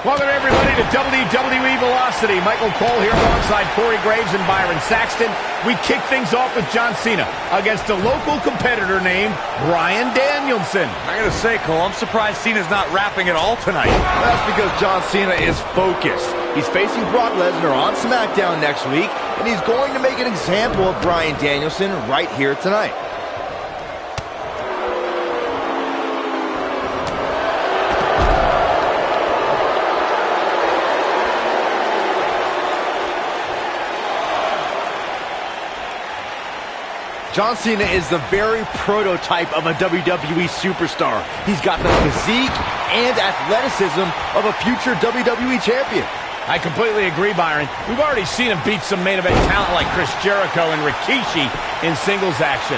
Welcome everybody to WWE Velocity. Michael Cole here alongside Corey Graves and Byron Saxton. We kick things off with John Cena against a local competitor named Bryan Danielson. I gotta say, Cole, I'm surprised Cena's not rapping at all tonight. That's because John Cena is focused. He's facing Brock Lesnar on SmackDown next week, and he's going to make an example of Bryan Danielson right here tonight. John Cena is the very prototype of a WWE superstar. He's got the physique and athleticism of a future WWE champion. I completely agree, Byron. We've already seen him beat some main event talent like Chris Jericho and Rikishi in singles action.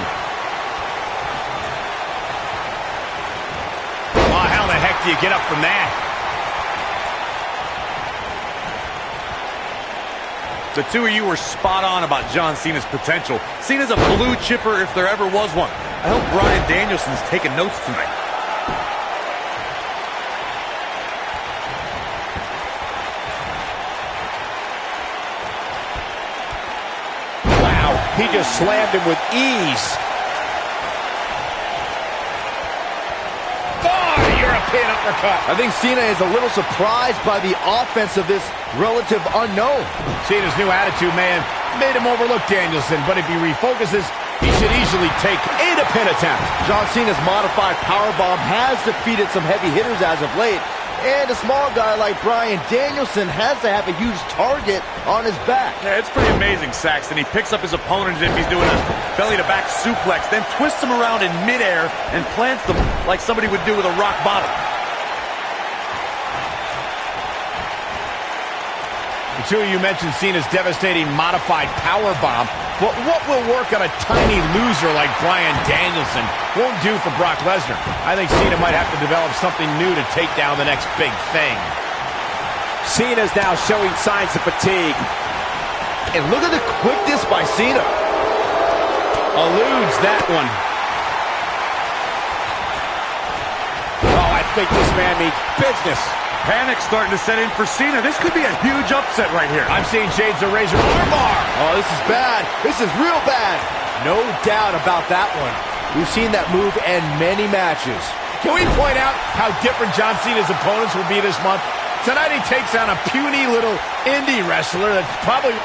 Oh, how the heck do you get up from that? The two of you were spot on about John Cena's potential. Cena's a blue chipper if there ever was one. I hope Bryan Danielson's taking notes tonight. Wow, he just slammed him with ease. European uppercut. I think Cena is a little surprised by the offense of this relative unknown. Cena's new attitude, man, made him overlook Danielson, but if he refocuses, he should easily take a pin attempt. John Cena's modified powerbomb has defeated some heavy hitters as of late, and a small guy like Bryan Danielson has to have a huge target on his back. Yeah, it's pretty amazing, Saxton. He picks up his opponent as if he's doing a belly-to-back suplex, then twists him around in midair and plants them like somebody would do with a rock bottom. The two of you mentioned Cena's devastating modified powerbomb, but what will work on a tiny loser like Bryan Danielson won't do for Brock Lesnar. I think Cena might have to develop something new to take down the next big thing. Cena's now showing signs of fatigue. And look at the quickness by Cena. Eludes that one. Oh, I think this man means business. Panic's starting to set in for Cena. This could be a huge upset right here. I'm seeing shades of Razor armbar. Oh, this is bad. This is real bad. No doubt about that one. We've seen that move in many matches. Can we point out how different John Cena's opponents will be this month? Tonight he takes on a puny little indie wrestler that's probably...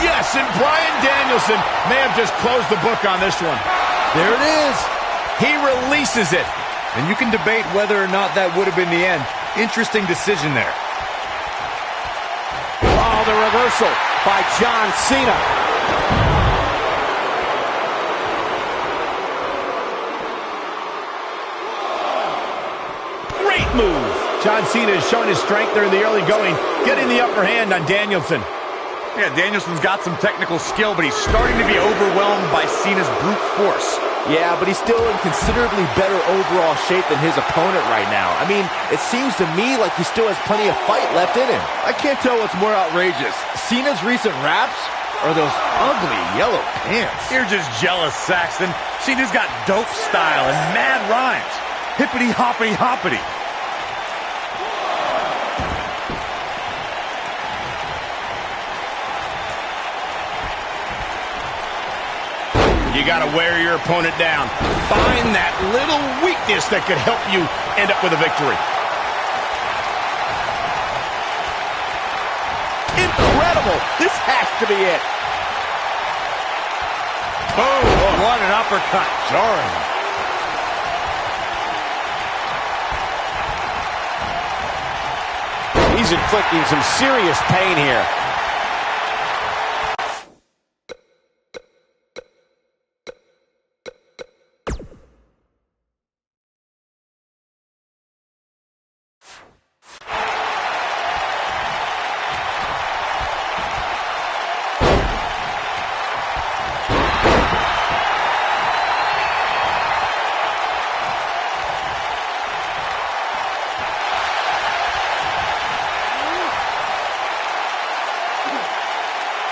Yes, and Bryan Danielson may have just closed the book on this one. There it is. He releases it. And you can debate whether or not that would have been the end. Interesting decision there. Oh, the reversal by John Cena. Great move. John Cena has shown his strength there in the early going, getting the upper hand on Danielson. Yeah, Danielson's got some technical skill, but he's starting to be overwhelmed by Cena's brute force. Yeah, but he's still in considerably better overall shape than his opponent right now. I mean, it seems to me like he still has plenty of fight left in him. I can't tell what's more outrageous, Cena's recent raps or those ugly yellow pants. You're just jealous, Saxton. Cena's got dope style and mad rhymes. Hippity hoppity hoppity. You got to wear your opponent down. Find that little weakness that could help you end up with a victory. Incredible. This has to be it. Boom. Oh, what an uppercut. Jarring. He's inflicting some serious pain here.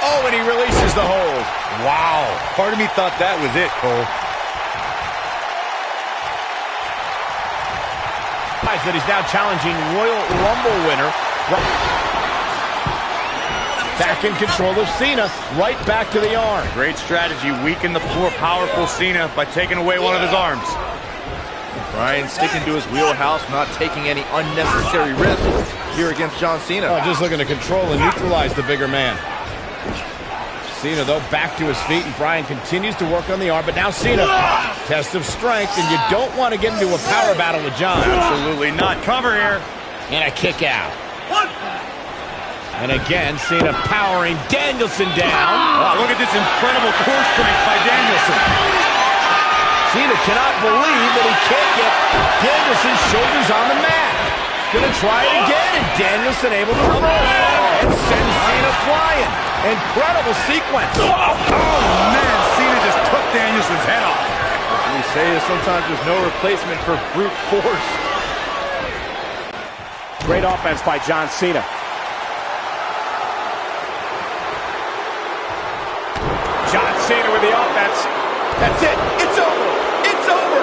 Oh, and he releases the hold. Wow. Part of me thought that was it, Cole. that he's now challenging Royal Rumble winner. Back in control of Cena, right back to the arm. Great strategy, weaken the more powerful Cena by taking away one of his arms. Bryan sticking to his wheelhouse, not taking any unnecessary risks here against John Cena. Oh, just looking to control and neutralize the bigger man. Cena, though, back to his feet, and Bryan continues to work on the arm, but now Cena, test of strength, and you don't want to get into a power battle with John. Absolutely not. Cover here. And a kick out. And again, Cena powering Danielson down. Wow, look at this incredible core strength by Danielson. Cena cannot believe that he can't get Danielson's shoulders on the mat. Gonna try it again, and Danielson able to reverse and send Cena flying. Incredible sequence. Oh, man, Cena just took Danielson's head off. As we say, sometimes there's no replacement for brute force. Great offense by John Cena. John Cena with the offense. That's it. It's over. It's over.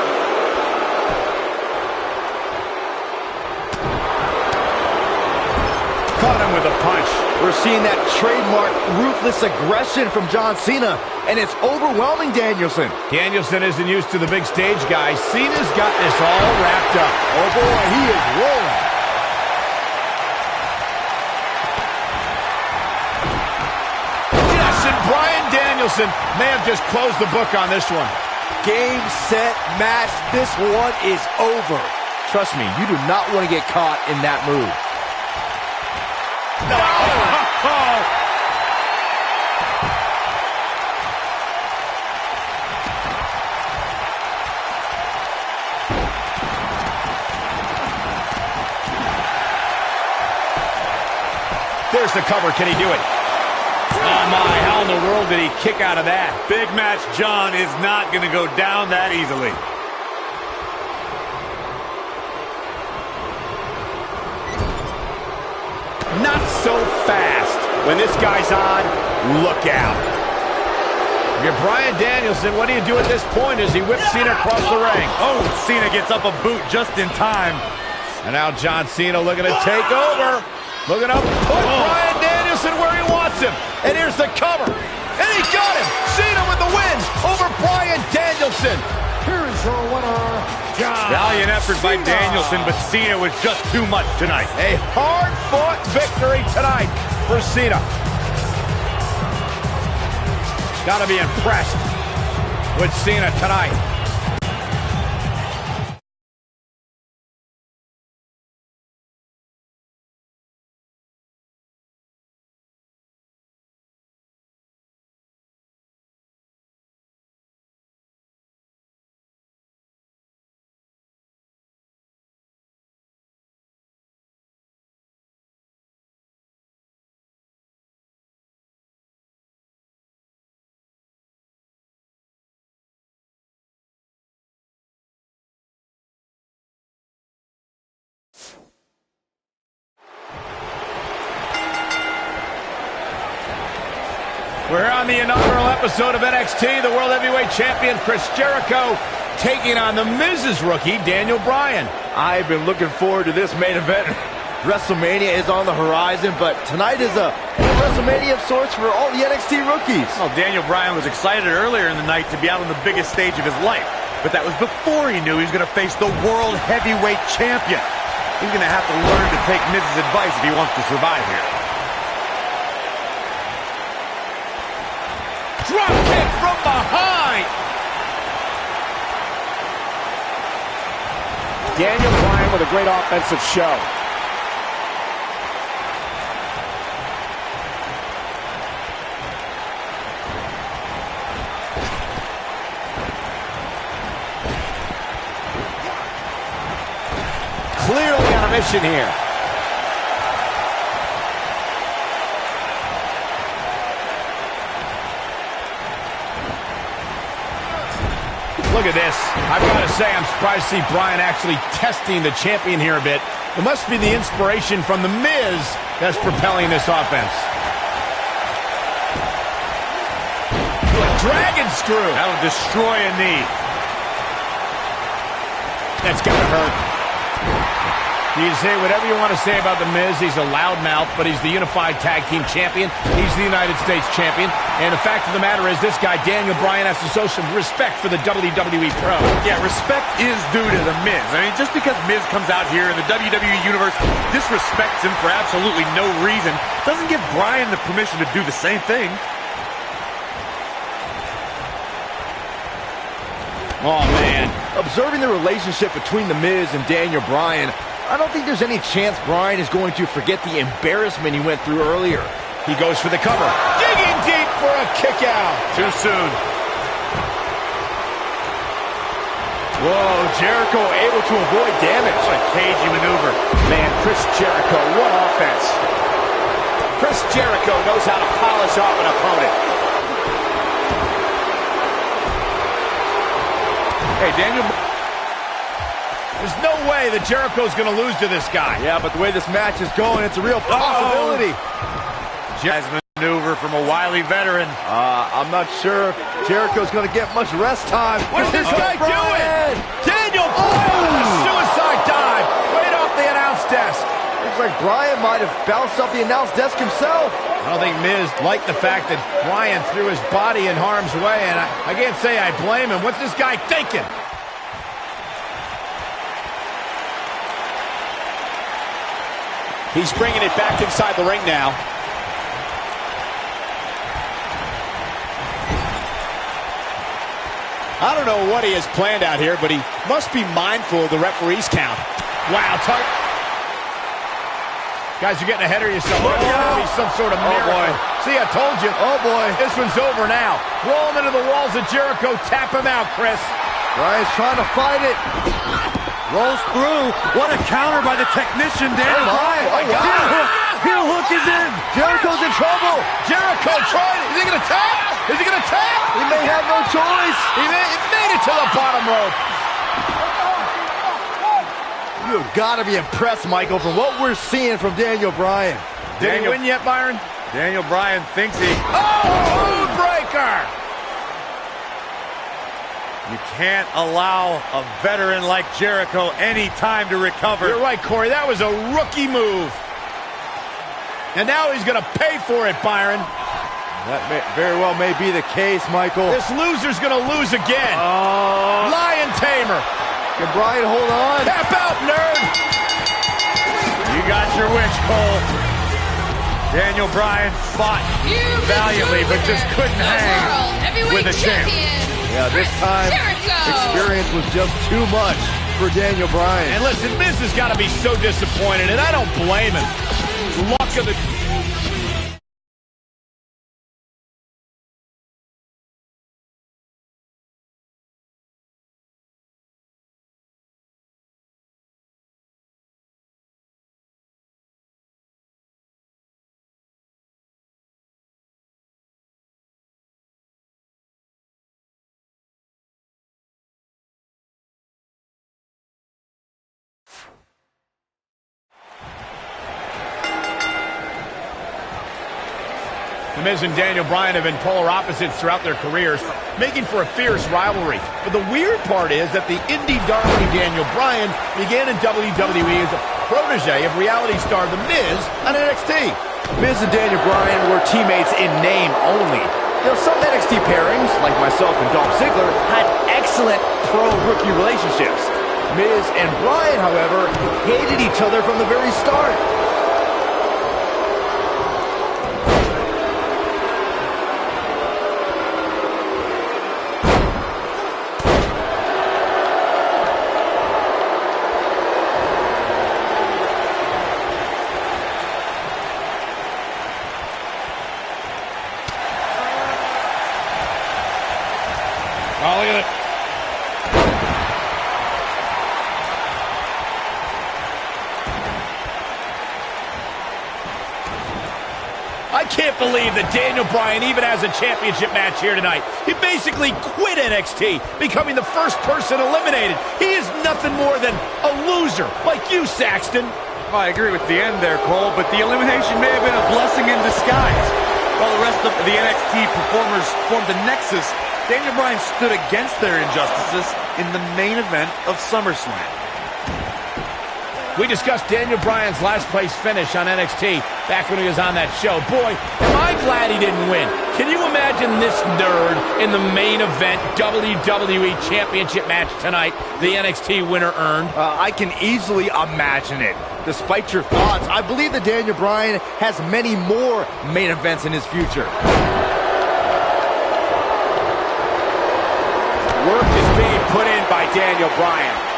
Caught him with a punch. We're seeing that trademark ruthless aggression from John Cena, and it's overwhelming Danielson. Danielson isn't used to the big stage, guys. Cena's got this all wrapped up. Oh boy, he is rolling. Yes, and Bryan Danielson may have just closed the book on this one. Game, set, match. This one is over. Trust me, you do not want to get caught in that move. No! There's the cover. Can he do it? Oh my, how in the world did he kick out of that? Big match John is not going to go down that easily. Not so fast. When this guy's on, look out. If you're Bryan Danielson, what do you do at this point as he whips Cena across the ring? Oh, Cena gets up a boot just in time. And now John Cena looking to take over. Looking to put Bryan Danielson where he wants him. And here's the cover. And he got him. Cena with the win over Bryan Danielson. Here is your winner, John Valiant effort by Cena. Danielson, but Cena was just too much tonight. A hard-fought victory tonight for Cena. Got to be impressed with Cena tonight. We're on the inaugural episode of NXT. The World Heavyweight Champion Chris Jericho taking on the Miz's rookie, Daniel Bryan. I've been looking forward to this main event. WrestleMania is on the horizon, but tonight is a WrestleMania of sorts for all the NXT rookies. Well, Daniel Bryan was excited earlier in the night to be out on the biggest stage of his life. But that was before he knew he was going to face the World Heavyweight Champion. He's going to have to learn to take Miz's advice if he wants to survive here. Drop kick from behind. Daniel Bryan with a great offensive show. Clearly on a mission here. Look at this. I've got to say, I'm surprised to see Bryan actually testing the champion here a bit. It must be the inspiration from The Miz that's propelling this offense. A dragon screw. That'll destroy a knee. That's got to hurt. You can say whatever you want to say about The Miz. He's a loudmouth, but he's the unified tag team champion. He's the United States champion. And the fact of the matter is, this guy, Daniel Bryan, has to show some respect for the WWE Pro. Yeah, respect is due to The Miz. I mean, just because Miz comes out here in the WWE Universe, disrespects him for absolutely no reason, doesn't give Bryan the permission to do the same thing. Oh, man. Observing the relationship between The Miz and Daniel Bryan, I don't think there's any chance Bryan is going to forget the embarrassment he went through earlier. He goes for the cover. Digging deep for a kick out. Too soon. Whoa, Jericho able to avoid damage. What a cagey maneuver. Man, Chris Jericho, what offense. Chris Jericho knows how to polish off an opponent. Hey, Daniel. There's no way that Jericho's going to lose to this guy. Yeah, but the way this match is going, it's a real possibility. Nice maneuver from a wily veteran. I'm not sure if Jericho's going to get much rest time. What's this guy doing? Daniel Bryan, a suicide dive right off the announce desk. Looks like Bryan might have bounced off the announce desk himself. I don't think Miz liked the fact that Bryan threw his body in harm's way, and I can't say I blame him. What's this guy thinking? He's bringing it back inside the ring now. I don't know what he has planned out here, but he must be mindful of the referee's count. Wow, guys, you're getting ahead of yourself. There's got to be some sort of miracle. Boy. See, I told you. Oh, boy. This one's over now. Roll him into the walls of Jericho. Tap him out, Chris. Bryan's trying to fight it. Rolls through. What a counter by the technician, Daniel Bryan. Oh, wow. Heel hook is in. Jericho's in trouble. Jericho tried it. Is he going to tap? Is he going to tap? He may have no choice. He made it to the bottom rope. You've got to be impressed, Michael, from what we're seeing from Daniel Bryan. Did he win yet, Byron? Daniel Bryan thinks he... Oh, breaker! You can't allow a veteran like Jericho any time to recover. You're right, Corey. That was a rookie move. And now he's going to pay for it, Byron. That very well may be the case, Michael. This loser's going to lose again. Lion Tamer. Can Bryan hold on? Tap out, nerd. You got your wish, Cole. Daniel Bryan fought valiantly, but just couldn't hang with the champ. Yeah, this time, experience was just too much for Daniel Bryan. And listen, Miz has got to be so disappointed, and I don't blame him. Luck of the... The Miz and Daniel Bryan have been polar opposites throughout their careers, making for a fierce rivalry. But the weird part is that the indie darling Daniel Bryan began in WWE as a protege of reality star The Miz on NXT. Miz and Daniel Bryan were teammates in name only. You know, some NXT pairings, like myself and Dolph Ziggler, had excellent pro-rookie relationships. Miz and Bryan, however, hated each other from the very start. Oh, look at it. I can't believe that Daniel Bryan even has a championship match here tonight. He basically quit NXT, becoming the first person eliminated. He is nothing more than a loser, like you, Saxton. Well, I agree with the end there, Cole, but the elimination may have been a blessing in disguise. While the rest of the NXT performers formed a nexus, Daniel Bryan stood against their injustices in the main event of SummerSlam. We discussed Daniel Bryan's last place finish on NXT back when he was on that show. Boy, am I glad he didn't win. Can you imagine this nerd in the main event WWE Championship match tonight the NXT winner earned? I can easily imagine it. Despite your thoughts, I believe that Daniel Bryan has many more main events in his future. Work is being put in by Daniel Bryan.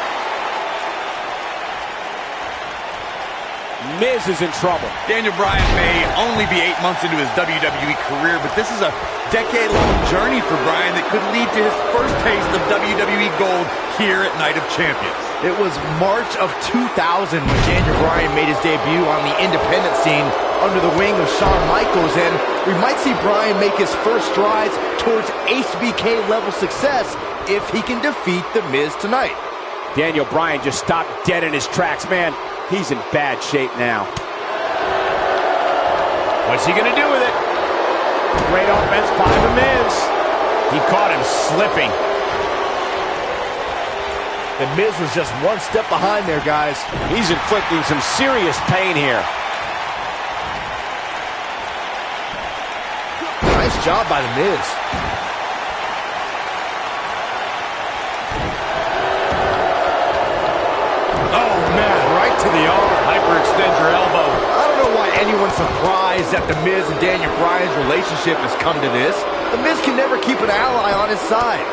Miz is in trouble. Daniel Bryan may only be 8 months into his WWE career, but this is a decade-long journey for Bryan that could lead to his first taste of WWE gold here at Night of Champions. It was March of 2000 when Daniel Bryan made his debut on the independent scene under the wing of Shawn Michaels, and we might see Bryan make his first strides towards HBK-level success if he can defeat The Miz tonight. Daniel Bryan just stopped dead in his tracks, man. He's in bad shape now. What's he going to do with it? Great offense by The Miz. He caught him slipping. The Miz was just one step behind there, guys. He's inflicting some serious pain here. Nice job by The Miz. Oh, man, right to the arm. Hyperextend your elbow. I don't know why anyone's surprised that The Miz and Daniel Bryan's relationship has come to this. The Miz can never keep an ally on his side.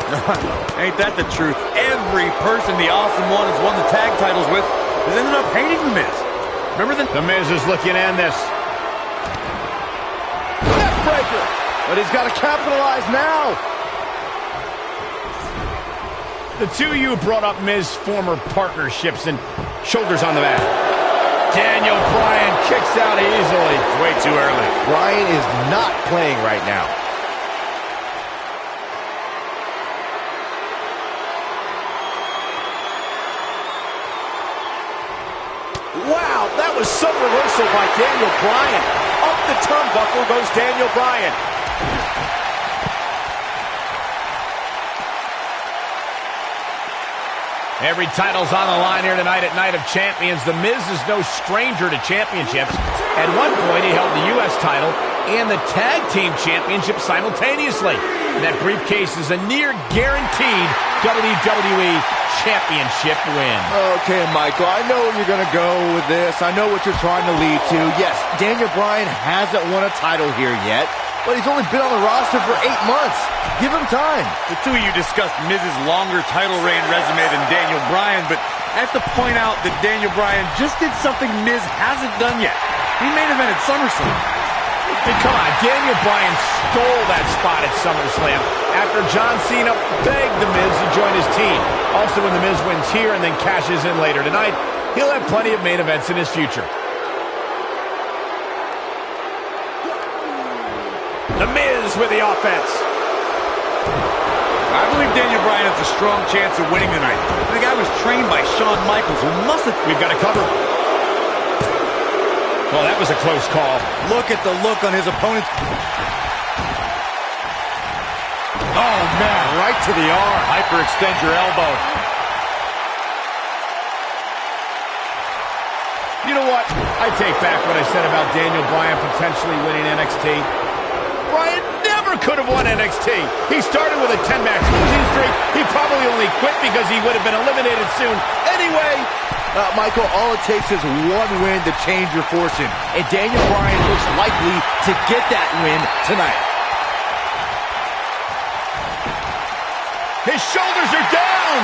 Ain't that the truth? Every person the Awesome One has won the tag titles with has ended up hating The Miz. Remember The Miz is looking to end this. Neckbreaker! But he's got to capitalize now. The two of you brought up Miz's former partnerships and shoulders on the back. Daniel Bryan kicks out easily. It's way too early. Bryan is not playing right now. Wow, that was some reversal by Daniel Bryan. Up the turnbuckle goes Daniel Bryan. Every title's on the line here tonight at Night of Champions. The Miz is no stranger to championships. At one point, he held the U.S. title and the Tag Team Championship simultaneously. That briefcase is a near-guaranteed WWE Championship win. Okay, Michael, I know you're going to go with this. I know what you're trying to lead to. Yes, Daniel Bryan hasn't won a title here yet, but he's only been on the roster for 8 months. Give him time. The two of you discussed Miz's longer title reign resume than Daniel Bryan, but I have to point out that Daniel Bryan just did something Miz hasn't done yet. He main evented SummerSlam. Hey, come on, Daniel Bryan stole that spot at SummerSlam after John Cena begged The Miz to join his team. Also, when The Miz wins here and then cashes in later tonight, he'll have plenty of main events in his future. The Miz with the offense. I believe Daniel Bryan has a strong chance of winning tonight. The guy was trained by Shawn Michaels, who must have... We've got to cover. Well, that was a close call. Look at the look on his opponent. Oh, man, right to the arm. Hyperextend your elbow. You know what? I take back what I said about Daniel Bryan potentially winning NXT. Bryan never could have won NXT. He started with a 10-match losing streak. He probably only quit because he would have been eliminated soon. Anyway, Michael, all it takes is one win to change your fortune, and Daniel Bryan looks likely to get that win tonight. his shoulders are down.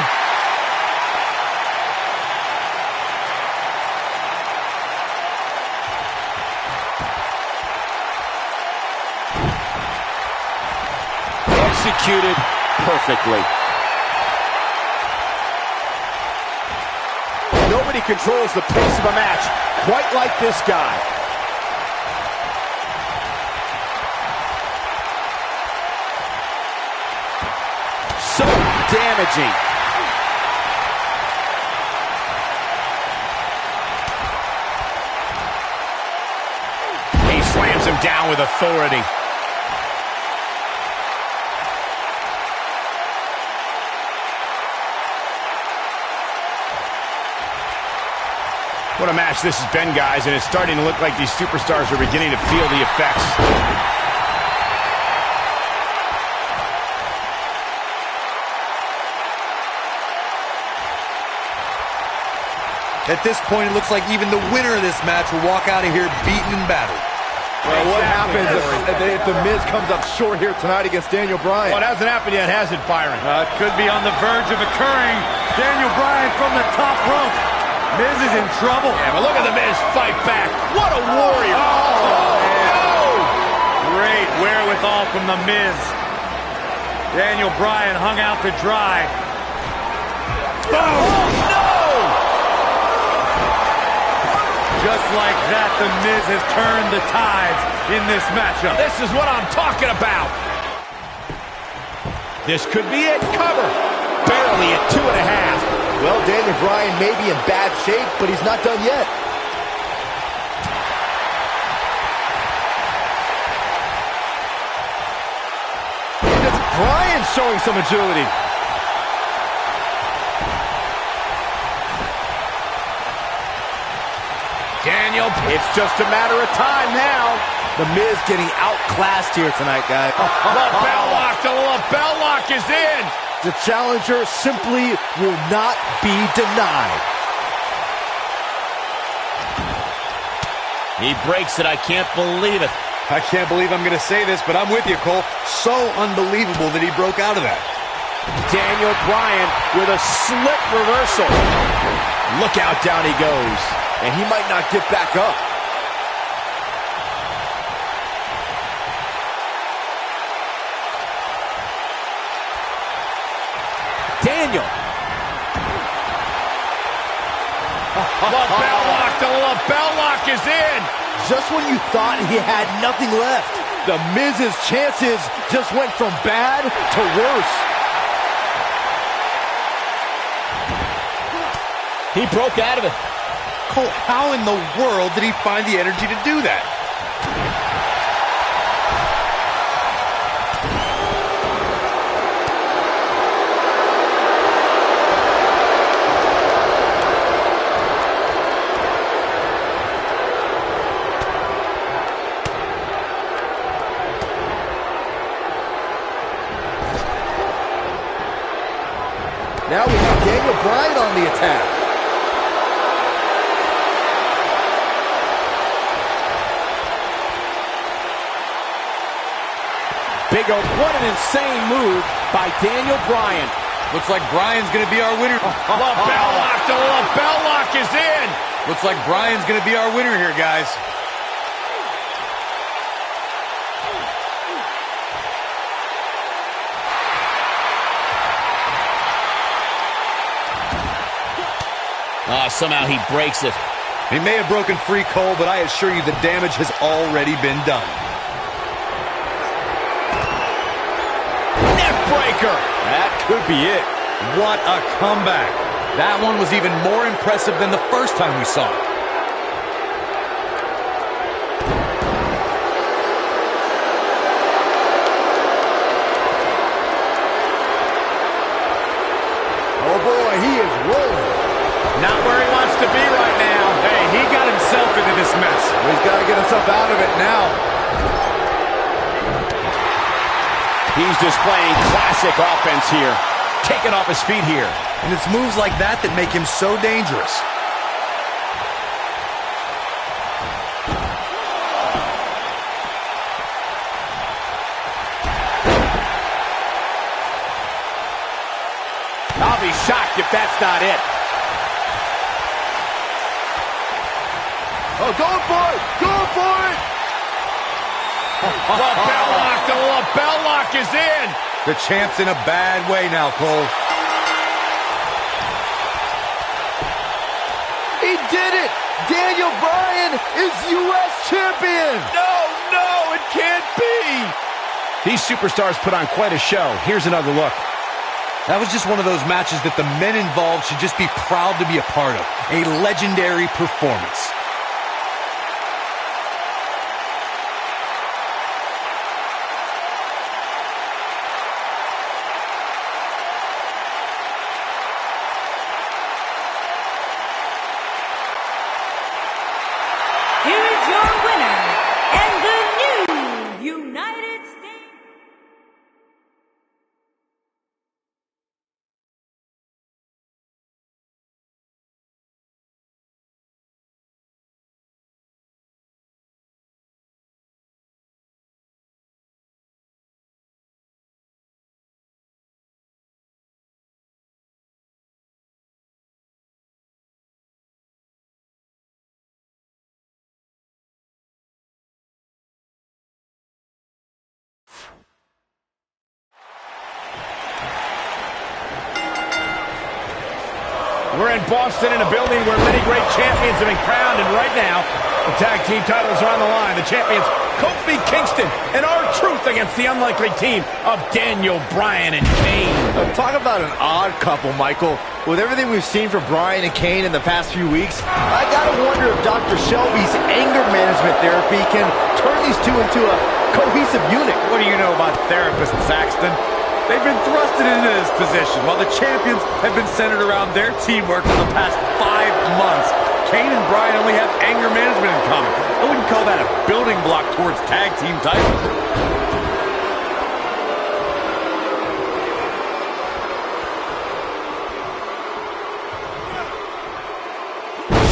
Executed perfectly. Nobody controls the pace of a match quite like this guy. So damaging. He slams him down with authority. What a match this has been, guys, and it's starting to look like these superstars are beginning to feel the effects. At this point, it looks like even the winner of this match will walk out of here beaten and battered. Well, what happens if The Miz comes up short here tonight against Daniel Bryan? Well, it hasn't happened yet, has it, Byron? It could be on the verge of occurring. Daniel Bryan from the top rope. Miz is in trouble. Yeah, but look at The Miz fight back. What a warrior. Great wherewithal from The Miz. Daniel Bryan hung out to dry. Just like that, The Miz has turned the tides in this matchup. This is what I'm talking about. This could be it. Cover. Barely at 2.5. Well, Daniel Bryan may be in bad shape, but he's not done yet. And it's Bryan showing some agility. Daniel, it's just a matter of time now. The Miz getting outclassed here tonight, guys. Lapel lock. The lapel lock is in. The challenger simply will not be denied. He breaks it. I can't believe it. I can't believe I'm going to say this, but I'm with you, Cole. So unbelievable that he broke out of that. Daniel Bryan with a slip reversal. Look out, down he goes. And he might not get back up. Daniel. Lapel lock. The lapel lock is in. Just when you thought he had nothing left, the Miz's chances just went from bad to worse. He broke out of it. Cole, how in the world did he find the energy to do that? Now we have Daniel Bryan on the attack. Big O, what an insane move by Daniel Bryan. Looks like Bryan's going to be our winner. Lapel lock. The lapel lock is in. Looks like Bryan's going to be our winner here, guys. Somehow he breaks it. He may have broken free, Cole, but I assure you the damage has already been done. Neck breaker. That could be it. What a comeback. That one was even more impressive than the first time we saw it. Oh boy, he is rolling. Not where he wants to be right now. Hey, he got himself into this mess. He's got to get himself out of it now. He's displaying classic offense here. Taking off his feet here. And it's moves like that that make him so dangerous. I'll be shocked if that's not it. Oh, going for it! Going for it! Lapel lock. The lapel lock is in. The champ's in a bad way now, Cole. He did it! Daniel Bryan is U.S. champion! No, it can't be. These superstars put on quite a show. Here's another look. That was just one of those matches that the men involved should just be proud to be a part of. A legendary performance. We're in Boston in a building where many great champions have been crowned, and right now, the tag team titles are on the line. The champions, Kofi Kingston and R-Truth against the unlikely team of Daniel Bryan and Kane. Talk about an odd couple, Michael. With everything we've seen from Bryan and Kane in the past few weeks, I gotta wonder if Dr. Shelby's anger management therapy can turn these two into a cohesive unit. What do you know about therapists, Saxton? They've been thrusted into this position while the champions have been centered around their teamwork for the past 5 months. Kane and Bryan only have anger management in common. I wouldn't call that a building block towards tag team titles.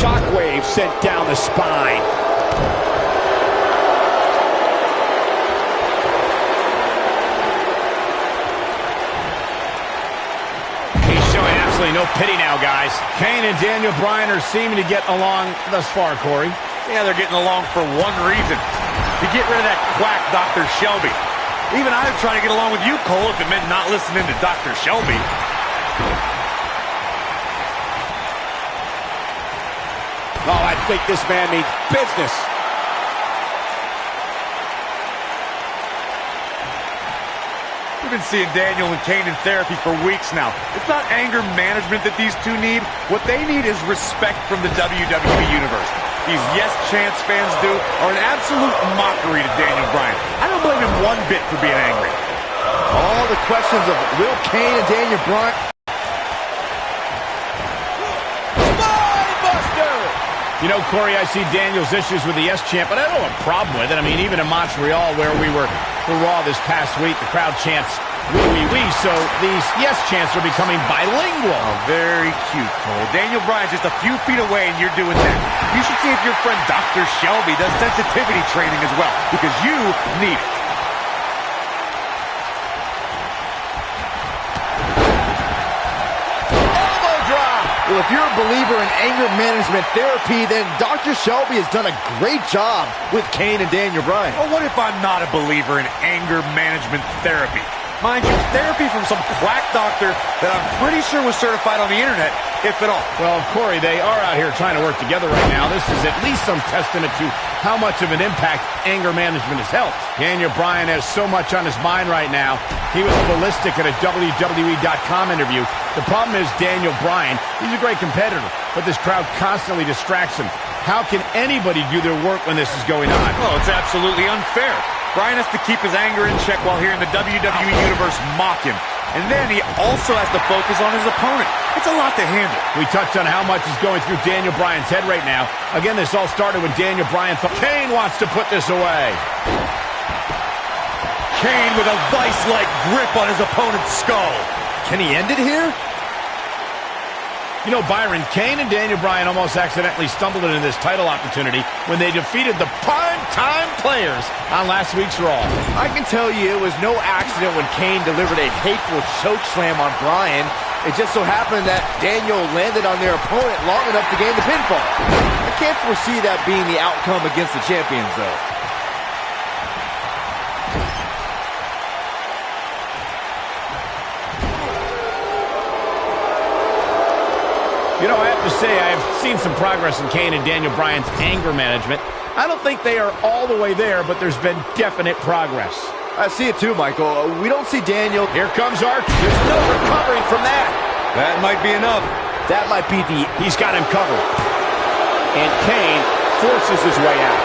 Shockwave sent down the spine. No pity now, guys. Kane and Daniel Bryan are seeming to get along thus far, Corey. Yeah, they're getting along for one reason. To get rid of that quack Dr. Shelby. Even I'd try to get along with you, Cole, if it meant not listening to Dr. Shelby. Oh, I think this man means business. We've been seeing Daniel and Kane in therapy for weeks now. It's not anger management that these two need. What they need is respect from the WWE Universe. These Yes Chance fans do are an absolute mockery to Daniel Bryan. I don't blame him one bit for being angry. All the questions of will Kane and Daniel Bryan... You know, Corey, I see Daniel's issues with the Yes Chant, but I don't have a problem with it. I mean, even in Montreal, where we were for Raw this past week, the crowd chants, "Wee, wee, wee," so these Yes Chants are becoming bilingual. Oh, very cute, Cole. Daniel Bryan's just a few feet away, and you're doing that. You should see if your friend Dr. Shelby does sensitivity training as well, because you need it. Well, if you're a believer in anger management therapy, then Dr. Shelby has done a great job with Kane and Daniel Bryan. Well, what if I'm not a believer in anger management therapy? Mind you, therapy from some quack doctor that I'm pretty sure was certified on the internet, if at all. Well, Corey, they are out here trying to work together right now. This is at least some testament to how much of an impact anger management has helped. Daniel Bryan has so much on his mind right now. He was ballistic at a WWE.com interview. The problem is Daniel Bryan, he's a great competitor, but this crowd constantly distracts him. How can anybody do their work when this is going on? Well, it's absolutely unfair. Bryan has to keep his anger in check while hearing the WWE Universe mock him. And then he also has to focus on his opponent. It's a lot to handle. We touched on how much is going through Daniel Bryan's head right now. Again, this all started when Daniel Bryan thought Kane wants to put this away. Kane with a vice-like grip on his opponent's skull. Can he end it here? You know, Byron, Kane and Daniel Bryan almost accidentally stumbled into this title opportunity when they defeated the prime-time players on last week's Raw. I can tell you it was no accident when Kane delivered a hateful chokeslam on Bryan. It just so happened that Daniel landed on their opponent long enough to gain the pinfall. I can't foresee that being the outcome against the champions, though. You know, I have to say, I've seen some progress in Kane and Daniel Bryan's anger management. I don't think they are all the way there, but there's been definite progress. I see it too, Michael. We don't see Daniel. Here comes Archer. There's no recovering from that. That might be enough. That might be the... He's got him covered. And Kane forces his way out.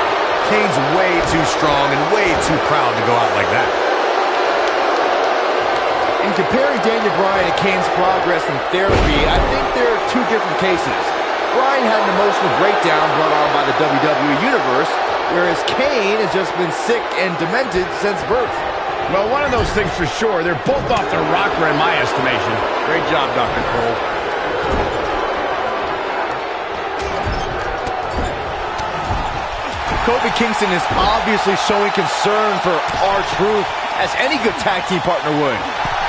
Kane's way too strong and way too proud to go out like that. In comparing Daniel Bryan and Kane's progress in therapy, I think there are two different cases. Bryan had an emotional breakdown brought on by the WWE Universe, whereas Kane has just been sick and demented since birth. Well, one of those things for sure. They're both off their rocker in my estimation. Great job, Dr. Cole. Kofi Kingston is obviously showing concern for R-Truth, as any good tag team partner would.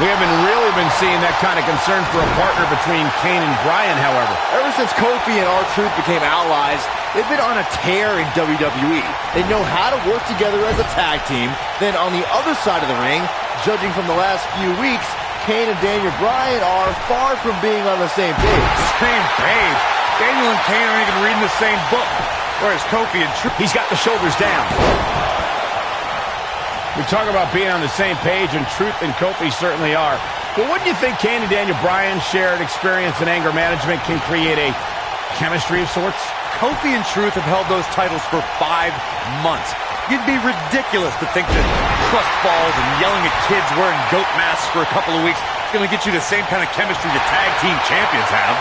We haven't really been seeing that kind of concern for a partner between Kane and Bryan, however. Ever since Kofi and R-Truth became allies, they've been on a tear in WWE. They know how to work together as a tag team. Then on the other side of the ring, judging from the last few weeks, Kane and Daniel Bryan are far from being on the same page. Same page? Daniel and Kane aren't even reading the same book. Whereas Kofi and Truth... He's got the shoulders down. We talk about being on the same page, and Truth and Kofi certainly are. But wouldn't you think Kane and Daniel Bryan's shared experience in anger management can create a chemistry of sorts? Kofi and Truth have held those titles for 5 months. You'd be ridiculous to think that trust falls and yelling at kids wearing goat masks for a couple of weeks is going to get you the same kind of chemistry the tag team champions have.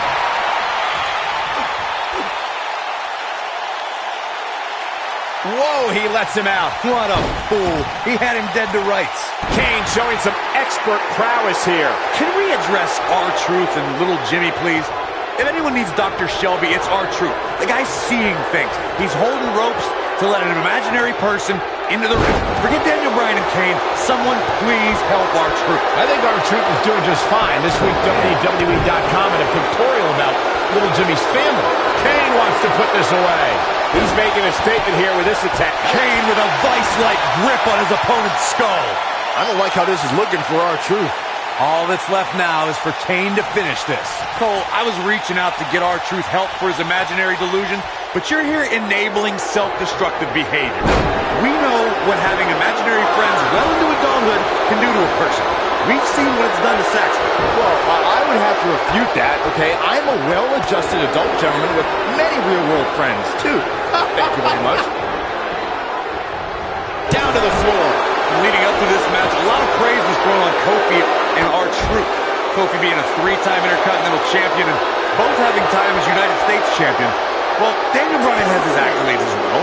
Whoa, he lets him out. What a fool. He had him dead to rights. Kane showing some expert prowess here. Can we address R-Truth and little Jimmy, please? If anyone needs Dr. Shelby, it's R-Truth. The guy's seeing things. He's holding ropes to let an imaginary person into the ring. Forget Daniel Bryan and Kane. Someone please help R-Truth. I think R-Truth is doing just fine. This week, WWE.com had a pictorial about little Jimmy's family. Kane wants to put this away. He's making a statement here with this attack. Kane with a vice-like grip on his opponent's skull. I don't like how this is looking for R-Truth. All that's left now is for Kane to finish this. Cole, I was reaching out to get R-Truth help for his imaginary delusion, but you're here enabling self-destructive behavior. We know what having imaginary friends well into adulthood can do to a person. We've seen what it's done to Saxton. Well, I would have to refute that, okay? I'm a well-adjusted adult gentleman with many real-world friends, too. Thank you very much. Down to the floor. Leading up to this match, a lot of praise was thrown on Kofi and R-Truth. Kofi being a 3-time Intercontinental Champion and both having time as United States Champion. Well, Daniel Bryan has his accolades as well.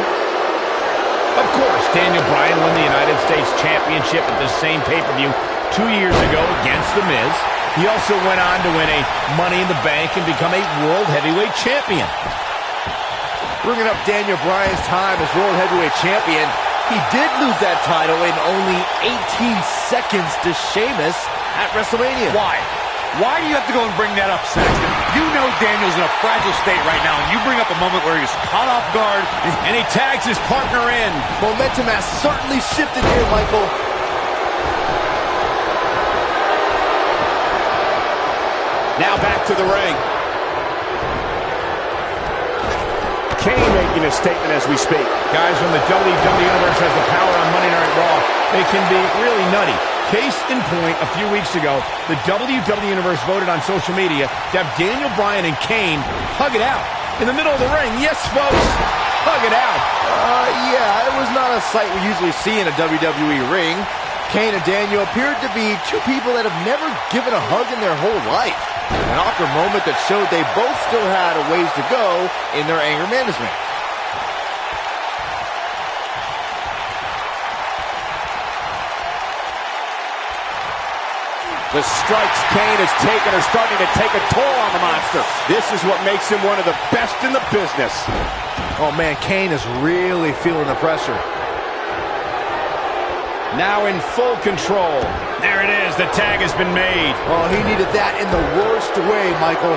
Of course, Daniel Bryan won the United States Championship at the same pay-per-view 2 years ago against The Miz. He also went on to win a Money in the Bank and become a World Heavyweight Champion. Bringing up Daniel Bryan's time as World Heavyweight Champion, he did lose that title in only 18 seconds to Sheamus at WrestleMania. Why? Why do you have to go and bring that up, Saxton? You know Daniel's in a fragile state right now, and you bring up a moment where he's caught off guard, and he tags his partner in. Momentum has certainly shifted here, Michael. Now back to the ring. Kane making a statement as we speak. Guys, when the WWE Universe has the power on Monday Night Raw, they can be really nutty. Case in point, a few weeks ago, the WWE Universe voted on social media to have Daniel Bryan and Kane hug it out in the middle of the ring. Yes, folks, hug it out. Yeah, it was not a sight we usually see in a WWE ring. Kane and Daniel appeared to be two people that have never given a hug in their whole life. An awkward moment that showed they both still had a ways to go in their anger management. The strikes Kane has taken are starting to take a toll on the monster. This is what makes him one of the best in the business. Oh man, Kane is really feeling the pressure. Now in full control. There it is. The tag has been made. Oh, he needed that in the worst way, Michael.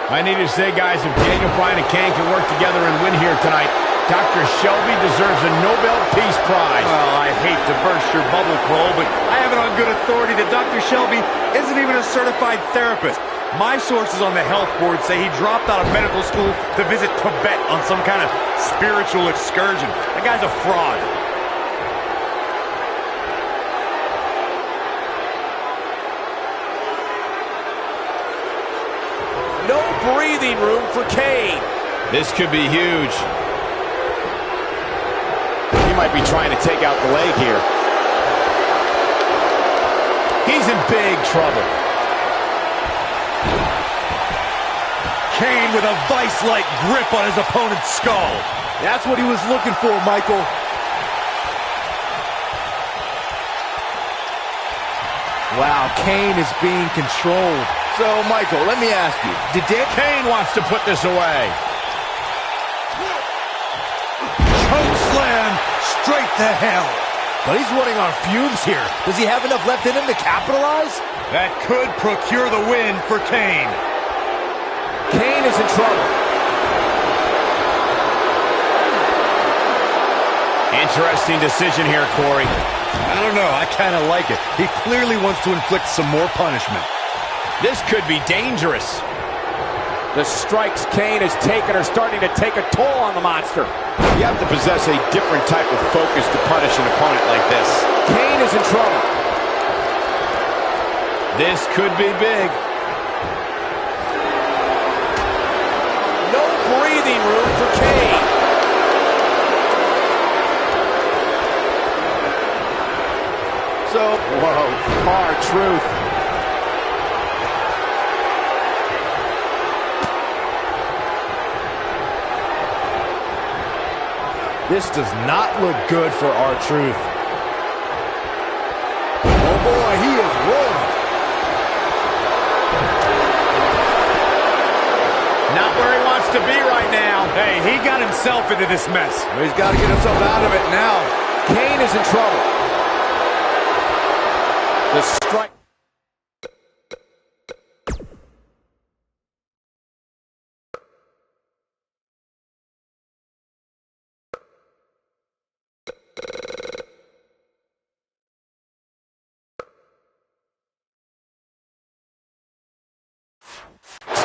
I need to say, guys, if Daniel Bryan and Kane can work together and win here tonight, Dr. Shelby deserves a Nobel Peace Prize. Well, I hate to burst your bubble, Cole, but I have it on good authority that Dr. Shelby isn't even a certified therapist. My sources on the health board say he dropped out of medical school to visit Tibet on some kind of spiritual excursion. That guy's a fraud. No breathing room for Kane. This could be huge. He might be trying to take out the leg here. He's in big trouble. Kane with a vice-like grip on his opponent's skull. That's what he was looking for, Michael. Wow, Kane is being controlled. So, Michael, let me ask you, did Kane wants to put this away. Choke slam straight to hell. But he's running on fumes here. Does he have enough left in him to capitalize? That could procure the win for Kane. Kane is in trouble. Interesting decision here, Corey. I don't know. I kind of like it. He clearly wants to inflict some more punishment. This could be dangerous. The strikes Kane has taken are starting to take a toll on the monster. You have to possess a different type of focus to punish an opponent like this. Kane is in trouble. This could be big. No breathing room for Kane. So, whoa, R-Truth. This does not look good for R-Truth. Oh boy, he is rolling. Not where he wants to be right now. Hey, he got himself into this mess. He's got to get himself out of it now. Kane is in trouble. The strike.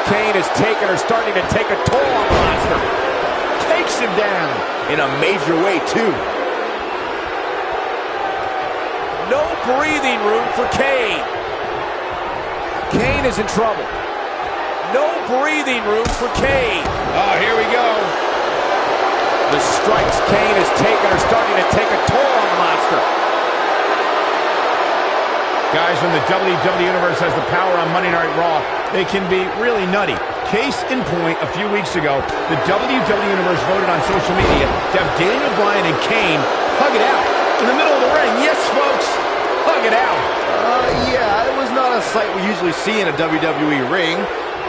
Kane is taken or starting to take a toll on the monster. Takes him down in a major way, too. No breathing room for Kane. Kane is in trouble. No breathing room for Kane. Oh, here we go. The strikes Kane has taken are starting to take a toll on the monster. Guys, when the WWE Universe has the power on Monday Night Raw, they can be really nutty. Case in point, a few weeks ago, the WWE Universe voted on social media to have Daniel Bryan and Kane hug it out in the middle of the ring. Yes, folks, hug it out. Yeah, it was not a sight we usually see in a WWE ring.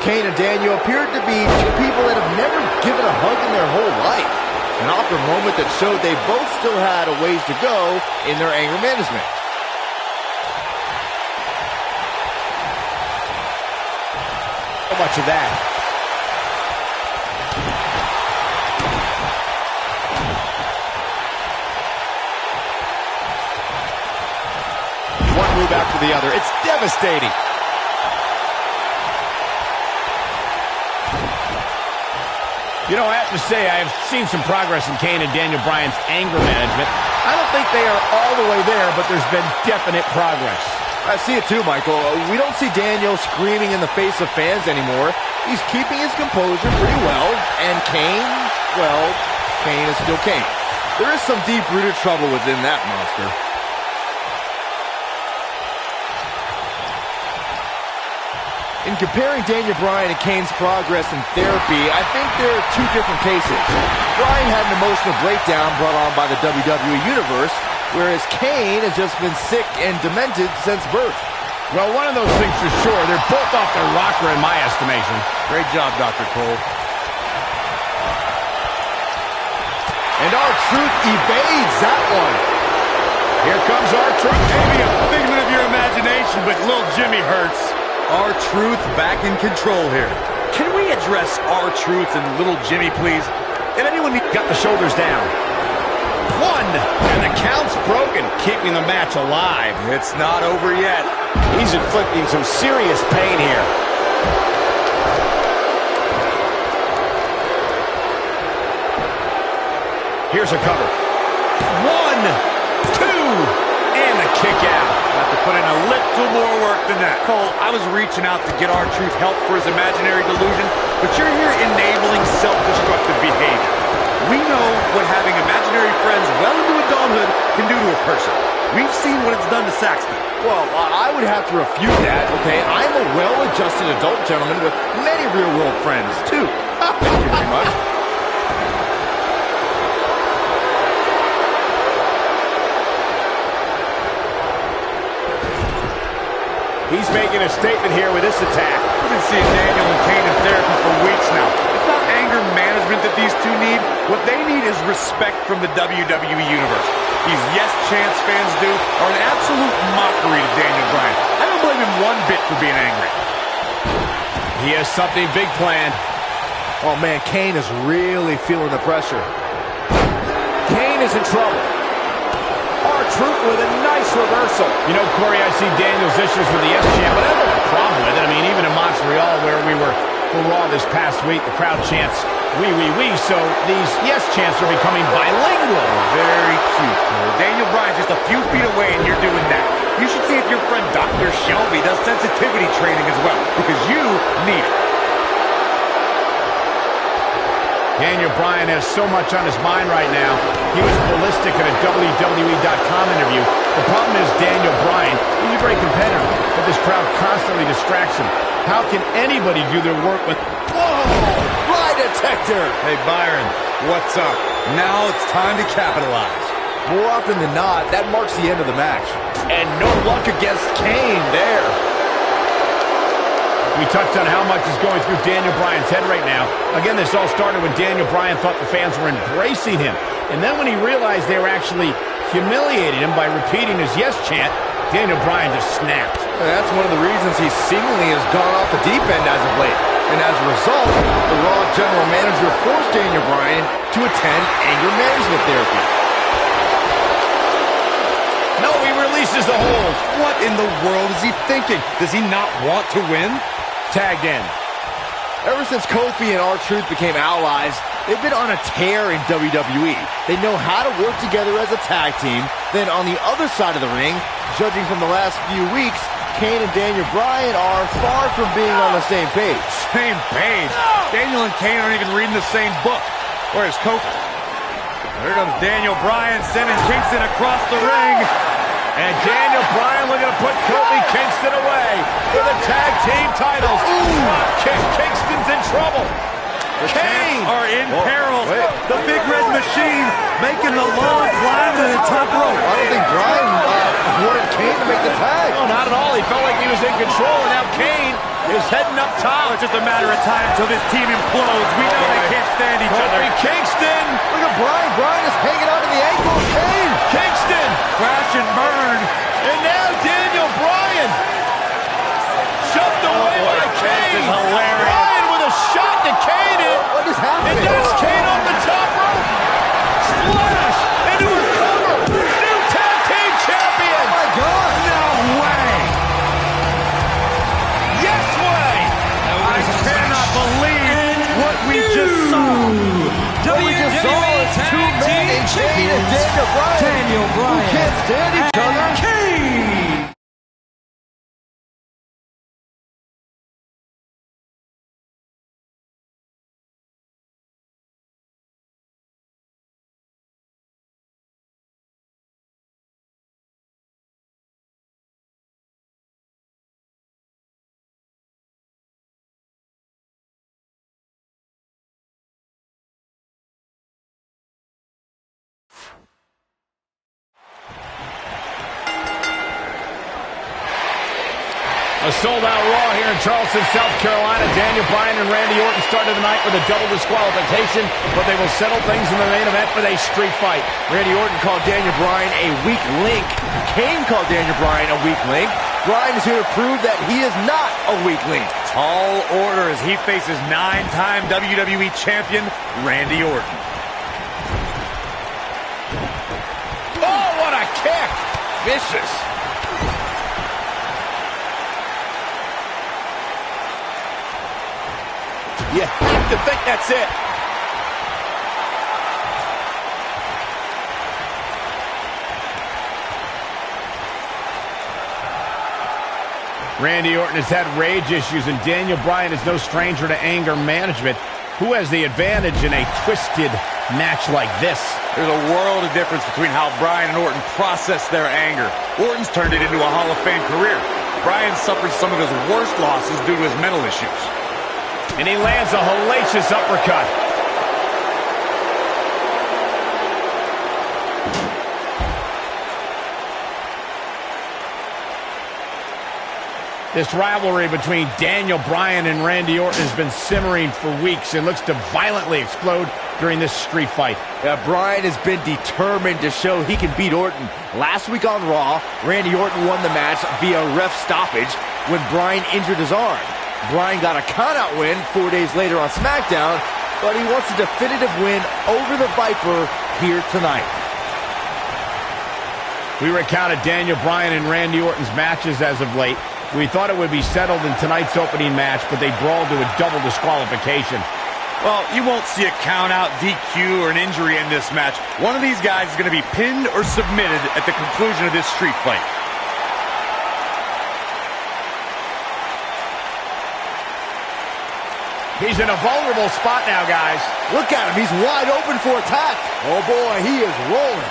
Kane and Daniel appeared to be two people that have never given a hug in their whole life. An awkward moment that showed they both still had a ways to go in their anger management. Much of that. One move after the other. It's devastating. You know, I have to say, I have seen some progress in Kane and Daniel Bryan's anger management. I don't think they are all the way there, but there's been definite progress. I see it too, Michael. We don't see Daniel screaming in the face of fans anymore. He's keeping his composure pretty well. And Kane, well, Kane is still Kane. There is some deep-rooted trouble within that monster. In comparing Daniel Bryan and Kane's progress in therapy, I think there are two different cases. Bryan had an emotional breakdown brought on by the WWE Universe, whereas Kane has just been sick and demented since birth. Well, one of those things for sure. They're both off their rocker in my estimation. Great job, Dr. Cole. And R-Truth evades that one. Here comes R-Truth. Maybe a figment of your imagination, but little Jimmy hurts. R-Truth back in control here. Can we address R-Truth and little Jimmy, please? If anyone got the shoulders down. One, and the count's broken, keeping the match alive. It's not over yet. He's inflicting some serious pain here. Here's a cover. 1, 2, and the kick out. Have to put in a little more work than that. Cole, I was reaching out to get R-Truth help for his imaginary delusion, but you're here enabling self-destructive behavior. We know what having imaginary friends well into adulthood can do to a person. We've seen what it's done to Saxton. Well, I would have to refute that, okay? I'm a well-adjusted adult gentleman with many real-world friends, too. Thank you very much. He's making a statement here with this attack. We've been seeing Daniel and Kane in therapy for weeks now. It's not anger management that these two need. What they need is respect from the WWE Universe. These Yes Chance fans do are an absolute mockery to Daniel Bryan. I don't blame him one bit for being angry. He has something big planned. Oh, man, Kane is really feeling the pressure. Kane is is in trouble. R-Truth with a nice reversal. You know, Corey, I see Daniel's issues with the S-Champ, but I don't have a problem with it. I mean, even in Montreal, where we were for Raw this past week, the crowd chants, "We, we, we," so these yes chants are becoming bilingual. Very cute. Daniel Bryan's just a few feet away, and you're doing that. You should see if your friend Dr. Shelby does sensitivity training as well, because you need it. Daniel Bryan has so much on his mind right now. He was ballistic in a WWE.com interview. The problem is Daniel Bryan, he's a great competitor, but this crowd constantly distracts him. How can anybody do their work with... Whoa! Lie detector! Hey, Byron, what's up? Now it's time to capitalize. More often than not, that marks the end of the match. And no luck against Kane there. We touched on how much is going through Daniel Bryan's head right now. Again, this all started when Daniel Bryan thought the fans were embracing him. And then when he realized they were actually humiliating him by repeating his yes chant, Daniel Bryan just snapped. And that's one of the reasons he seemingly has gone off the deep end as of late. And as a result, the Raw general manager forced Daniel Bryan to attend anger management therapy. No, he releases the hold. What in the world is he thinking? Does he not want to win? Tagged in. Ever since Kofi and R-Truth became allies, they've been on a tear in WWE. They know how to work together as a tag team. Then on the other side of the ring, judging from the last few weeks, Kane and Daniel Bryan are far from being on the same page. Same page? Daniel and Kane aren't even reading the same book. Where's Kofi? Here comes Daniel Bryan sending Kingston across the ring. And Daniel Bryan looking to put Kofi Kingston away for the tag team titles. Ooh, Kingston's in trouble. The Kane are in peril. The Big Red Machine making the long climb to the top rope. I don't think Bryan wanted Kane to make the tag. No, not at all. He felt like he was in control, and now Kane is heading up top. It's just a matter of time until this team implodes. We know they can't stand each other. Kofi Kingston. Look at Bryan. Bryan is hanging on to the ankle of Kane. Kingston. Crash and burn. And now Daniel Bryan. Shoved away by Kane. This is hilarious. Bryan with a shot to Kane. What is happening? And that's Kane off the top rope. Splash into a cover. New tag team champion. Oh, my God. No way. Yes way. I cannot believe what we just saw. What we just saw is two men in Kane and Daniel Bryan. Who can't stand each other. A sold-out Raw here in Charleston, South Carolina. Daniel Bryan and Randy Orton started the night with a double disqualification, but they will settle things in the main event with a street fight. Randy Orton called Daniel Bryan a weak link. Kane called Daniel Bryan a weak link. Bryan is here to prove that he is not a weak link. Tall order as he faces 9-time WWE champion Randy Orton. Oh, what a kick! Vicious. You have to think that's it. Randy Orton has had rage issues, and Daniel Bryan is no stranger to anger management. Who has the advantage in a twisted match like this? There's a world of difference between how Bryan and Orton process their anger. Orton's turned it into a Hall of Fame career. Bryan suffered some of his worst losses due to his mental issues. And he lands a hellacious uppercut. This rivalry between Daniel Bryan and Randy Orton has been simmering for weeks and looks to violently explode during this street fight. Yeah, Bryan has been determined to show he can beat Orton. Last week on Raw, Randy Orton won the match via ref stoppage when Bryan injured his arm. Bryan got a count-out win 4 days later on SmackDown, but he wants a definitive win over the Viper here tonight. We recounted Daniel Bryan and Randy Orton's matches as of late. We thought it would be settled in tonight's opening match, but they brawled to a double disqualification. Well, you won't see a count-out, DQ, or an injury in this match. One of these guys is going to be pinned or submitted at the conclusion of this street fight. He's in a vulnerable spot now, guys. Look at him. He's wide open for attack. Oh, boy, he is rolling.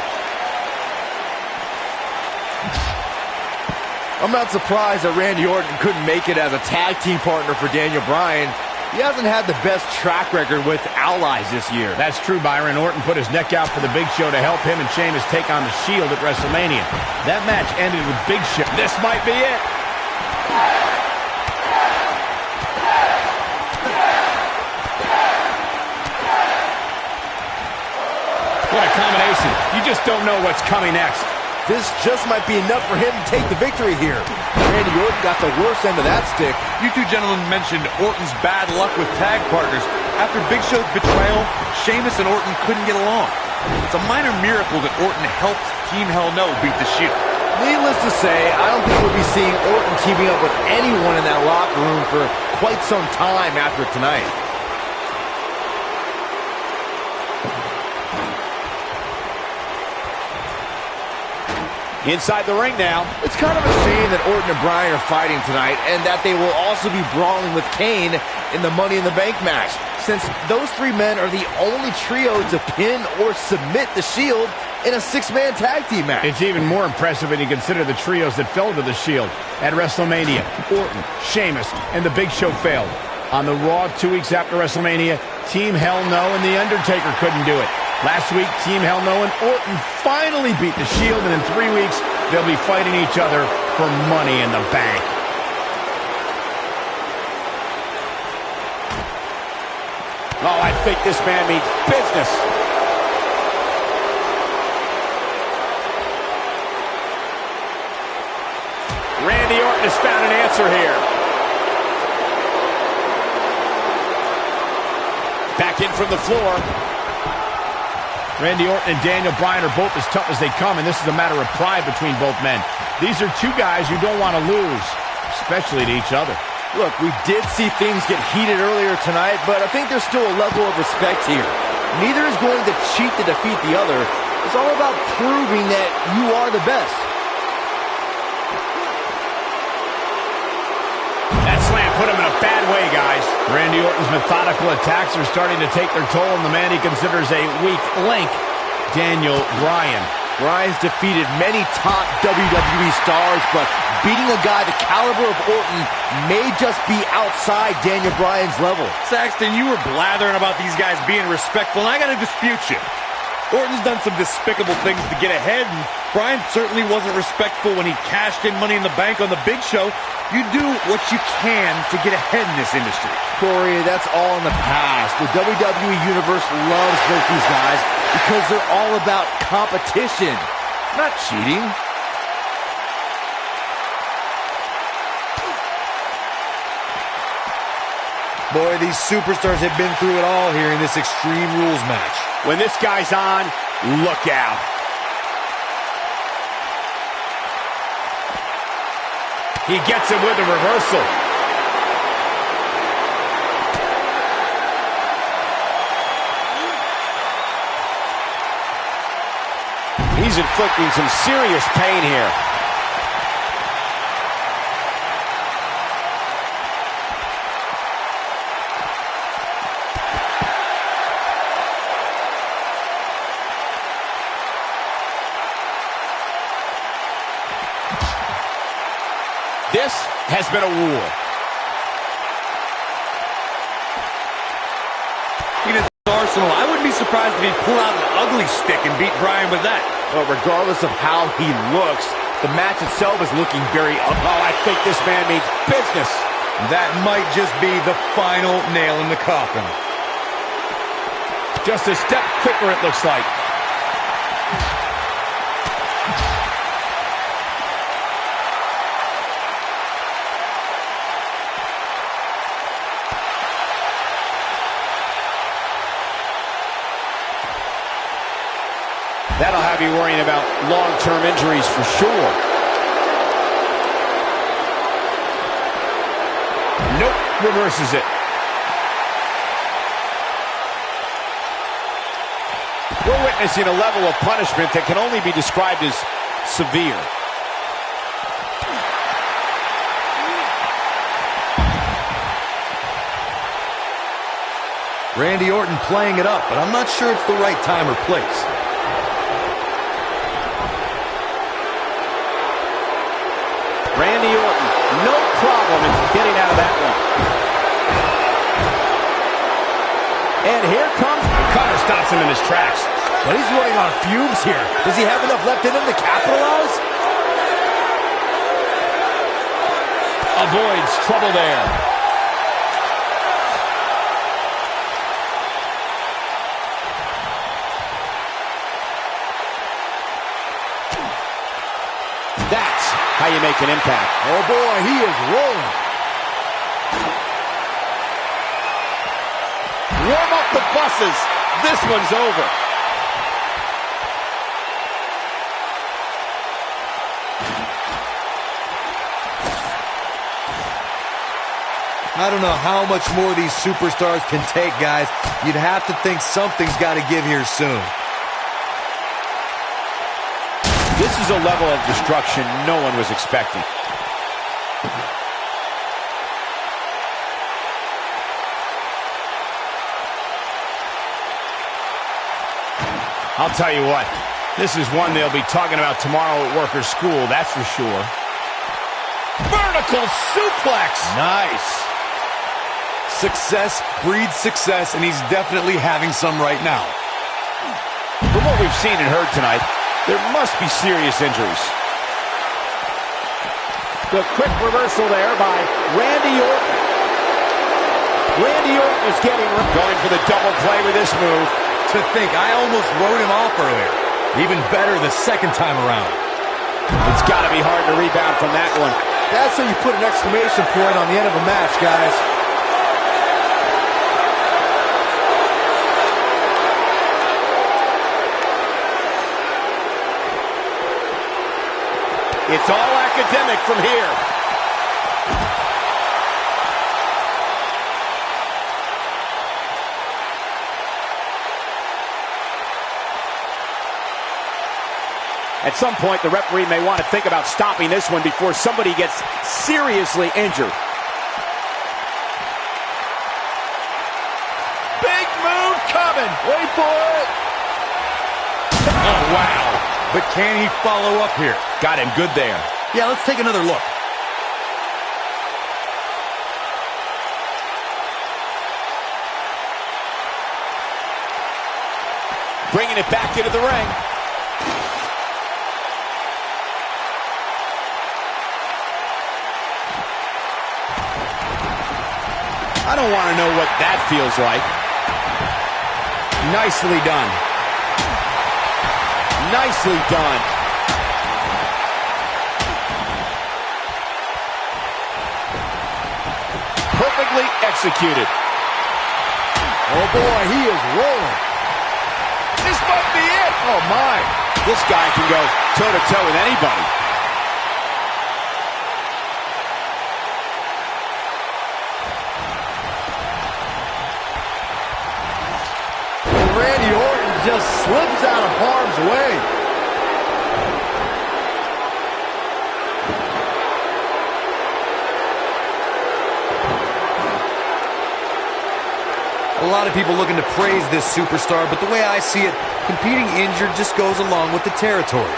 I'm not surprised that Randy Orton couldn't make it as a tag team partner for Daniel Bryan. He hasn't had the best track record with allies this year. That's true, Byron. Orton put his neck out for the Big Show to help him and Sheamus take on the Shield at WrestleMania. That match ended with Big Show. This might be it. What a combination. You just don't know what's coming next. This just might be enough for him to take the victory here. Randy Orton got the worst end of that stick. You two gentlemen mentioned Orton's bad luck with tag partners. After Big Show's betrayal, Sheamus and Orton couldn't get along. It's a minor miracle that Orton helped Team Hell No beat the Shield. Needless to say, I don't think we'll be seeing Orton teaming up with anyone in that locker room for quite some time after tonight. Inside the ring now. It's kind of a shame that Orton and Bryan are fighting tonight and that they will also be brawling with Kane in the Money in the Bank match, since those three men are the only trio to pin or submit the Shield in a six-man tag team match. It's even more impressive when you consider the trios that fell to the Shield. At WrestleMania, Orton, Sheamus, and the Big Show failed. On the Raw 2 weeks after WrestleMania, Team Hell No and The Undertaker couldn't do it. Last week, Team Hell No and Orton finally beat the Shield, and in 3 weeks, they'll be fighting each other for Money in the Bank. Oh, I think this man means business. Randy Orton has found an answer here. Back in from the floor. Randy Orton and Daniel Bryan are both as tough as they come, and this is a matter of pride between both men. These are two guys you don't want to lose, especially to each other. Look, we did see things get heated earlier tonight, but I think there's still a level of respect here. Neither is going to cheat to defeat the other. It's all about proving that you are the best. That slam put him in a bad way, guys. Randy Orton's methodical attacks are starting to take their toll on the man he considers a weak link, Daniel Bryan. Bryan's defeated many top WWE stars, but beating a guy the caliber of Orton may just be outside Daniel Bryan's level. Saxton, you were blathering about these guys being respectful, and I gotta dispute you. Orton's done some despicable things to get ahead, and Bryan certainly wasn't respectful when he cashed in Money in the Bank on the Big Show. You do what you can to get ahead in this industry. Corey, that's all in the past. The WWE Universe loves both these guys because they're all about competition, not cheating. Boy, these superstars have been through it all here in this Extreme Rules match. When this guy's on, look out. He gets it with a reversal. He's inflicting some serious pain here. This has been a war. In his arsenal, I wouldn't be surprised if he pulled out an ugly stick and beat Bryan with that. But regardless of how he looks, the match itself is looking very ugly. Oh, I think this man means business. That might just be the final nail in the coffin. Just a step quicker, it looks like. That'll have got to be worrying about long-term injuries for sure. Nope, reverses it. We're witnessing a level of punishment that can only be described as severe. Randy Orton playing it up, but I'm not sure it's the right time or place. Randy Orton, no problem in getting out of that one. And here comes... Cutter stops him in his tracks. But he's running on fumes here. Does he have enough left in him to capitalize? Avoids trouble there. That's how you make an impact. Oh boy, he is rolling. Warm up the buses. This one's over. I don't know how much more these superstars can take, guys. You'd have to think something's got to give here soon. This is a level of destruction no one was expecting. I'll tell you what, this is one they'll be talking about tomorrow at workers' school, that's for sure. Vertical suplex! Nice. Success breeds success, and he's definitely having some right now. From what we've seen and heard tonight, there must be serious injuries. The quick reversal there by Randy Orton. Randy Orton is going for the double play with this move. To think, I almost wrote him off earlier. Even better the second time around. It's got to be hard to rebound from that one. That's how you put an exclamation point on the end of a match, guys. It's all academic from here. At some point, the referee may want to think about stopping this one before somebody gets seriously injured. Big move coming! Wait for it! Oh, wow. But can he follow up here? Got him good there. Yeah, let's take another look. Bringing it back into the ring. I don't want to know what that feels like. Nicely done. Nicely done. Perfectly executed. Oh boy, he is rolling. This might be it. Oh my. This guy can go toe-to-toe with anybody. Randy Orton just slips out of harm's way. A lot of people looking to praise this superstar, but the way I see it, competing injured just goes along with the territory.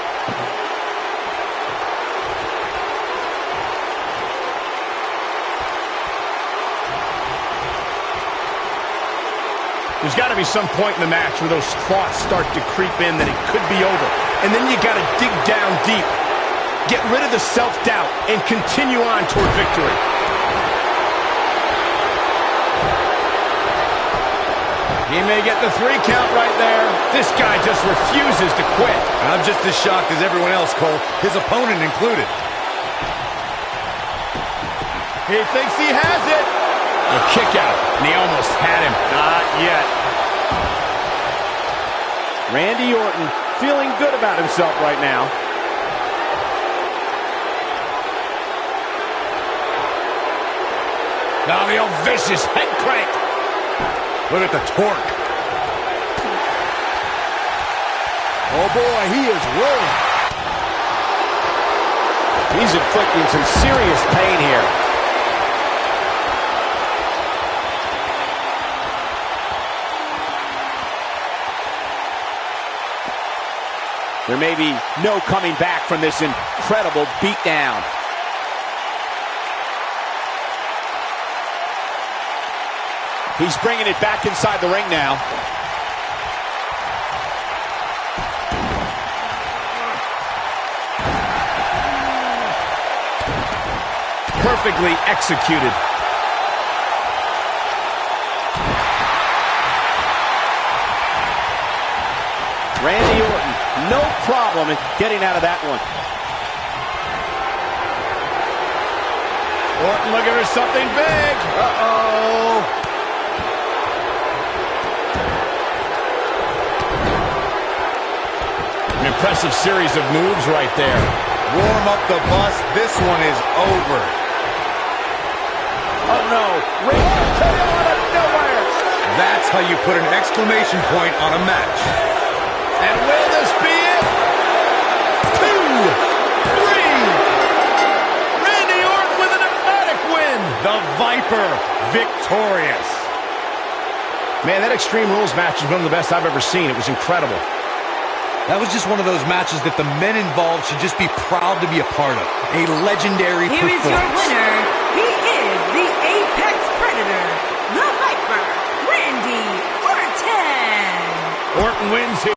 There's got to be some point in the match where those thoughts start to creep in that it could be over. And then you got to dig down deep. Get rid of the self-doubt and continue on toward victory. He may get the 3 count right there. This guy just refuses to quit. I'm just as shocked as everyone else, Cole, his opponent included. He thinks he has it. A kick out, and he almost had him. Not yet. Randy Orton feeling good about himself right now. Now the old vicious head crank. Look at the torque. Oh boy, he is rolling. He's inflicting some serious pain here. There may be no coming back from this incredible beatdown. He's bringing it back inside the ring now. Perfectly executed. Randy Orton, no problem in getting out of that one. Orton looking for something big. Uh-oh. An impressive series of moves right there. Warm up the bus. This one is over. Oh no, Ring out of nowhere. That's how you put an exclamation point on a match. And will this be it? 2, 3. Randy Orton with an emphatic win. The Viper victorious. Man, that Extreme Rules match is one of the best I've ever seen. It was incredible. That was just one of those matches that the men involved should just be proud to be a part of. A legendary performance. Here is your winner. He is the Apex Predator, the Viper, Randy Orton. Orton wins here.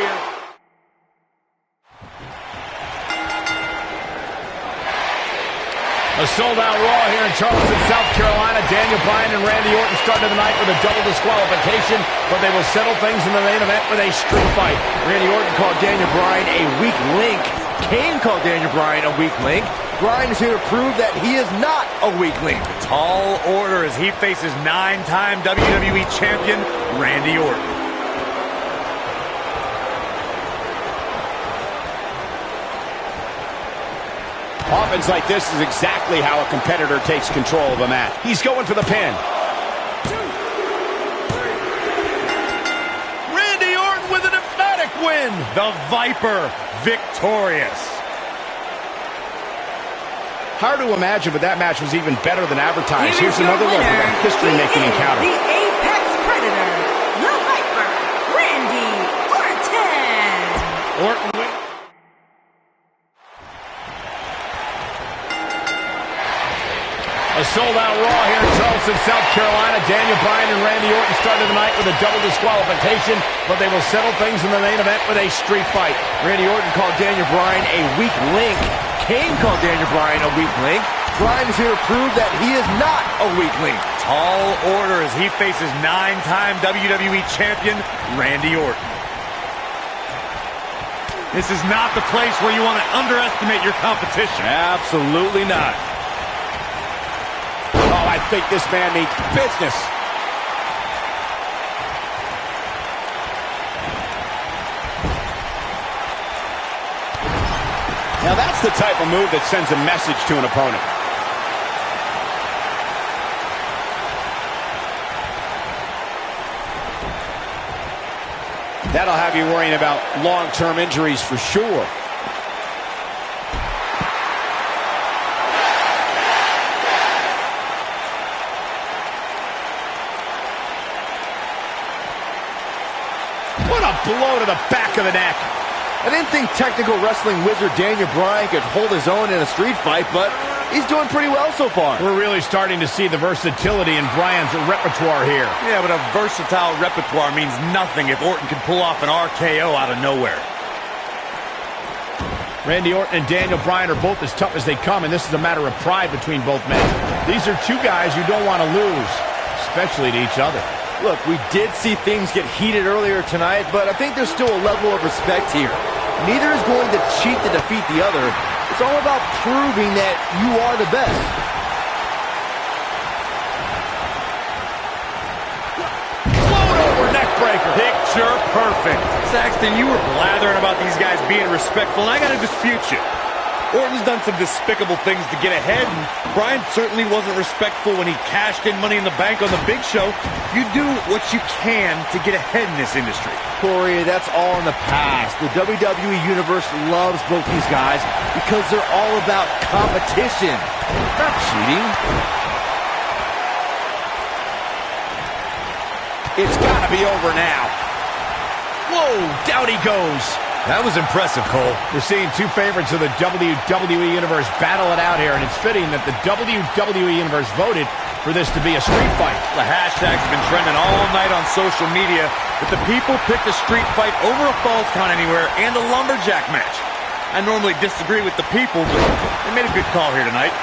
A sold-out Raw here in Charleston, South Carolina. Daniel Bryan and Randy Orton started the night with a double disqualification, but they will settle things in the main event with a street fight. Randy Orton called Daniel Bryan a weak link. Kane called Daniel Bryan a weak link. Bryan is here to prove that he is not a weak link. Tall order as he faces 9-time WWE Champion Randy Orton. Offense like this is exactly how a competitor takes control of a match. He's going for the pin. Randy Orton with an emphatic win. The Viper victorious. Hard to imagine, but that match was even better than advertised. Here is Here's another your look winner. at a history-making He is encounter. the Apex Predator, the Viper, Randy Orton. Orton wins. A sold-out Raw here in Charleston, South Carolina. Daniel Bryan and Randy Orton started the night with a double disqualification, but they will settle things in the main event with a street fight. Randy Orton called Daniel Bryan a weak link. Kane called Daniel Bryan a weak link. Bryan is here to prove that he is not a weak link. Tall order as he faces 9-time WWE Champion Randy Orton. This is not the place where you want to underestimate your competition. Absolutely not. Oh, I think this man means business. Now that's the type of move that sends a message to an opponent. That'll have you worrying about long-term injuries for sure. What a blow to the back of the neck. I didn't think technical wrestling wizard Daniel Bryan could hold his own in a street fight, but he's doing pretty well so far. We're really starting to see the versatility in Bryan's repertoire here. Yeah, but a versatile repertoire means nothing if Orton can pull off an RKO out of nowhere. Randy Orton and Daniel Bryan are both as tough as they come, and this is a matter of pride between both men. These are two guys you don't want to lose, especially to each other. Look, we did see things get heated earlier tonight, but I think there's still a level of respect here. Neither is going to cheat to defeat the other. It's all about proving that you are the best. Float over neck breaker. Big picture perfect. Saxton, you were blathering about these guys being respectful, and I gotta dispute you. Orton's done some despicable things to get ahead, and Bryan certainly wasn't respectful when he cashed in Money in the Bank on the Big Show. You do what you can to get ahead in this industry. Corey, that's all in the past. The WWE Universe loves both these guys because they're all about competition, not cheating. It's gotta be over now. Whoa, down he goes. That was impressive, Cole. We're seeing two favorites of the WWE Universe battle it out here, and it's fitting that the WWE Universe voted for this to be a street fight. The hashtag's been trending all night on social media, but the people picked a street fight over a Falls Count Anywhere and a lumberjack match. I normally disagree with the people, but they made a good call here tonight.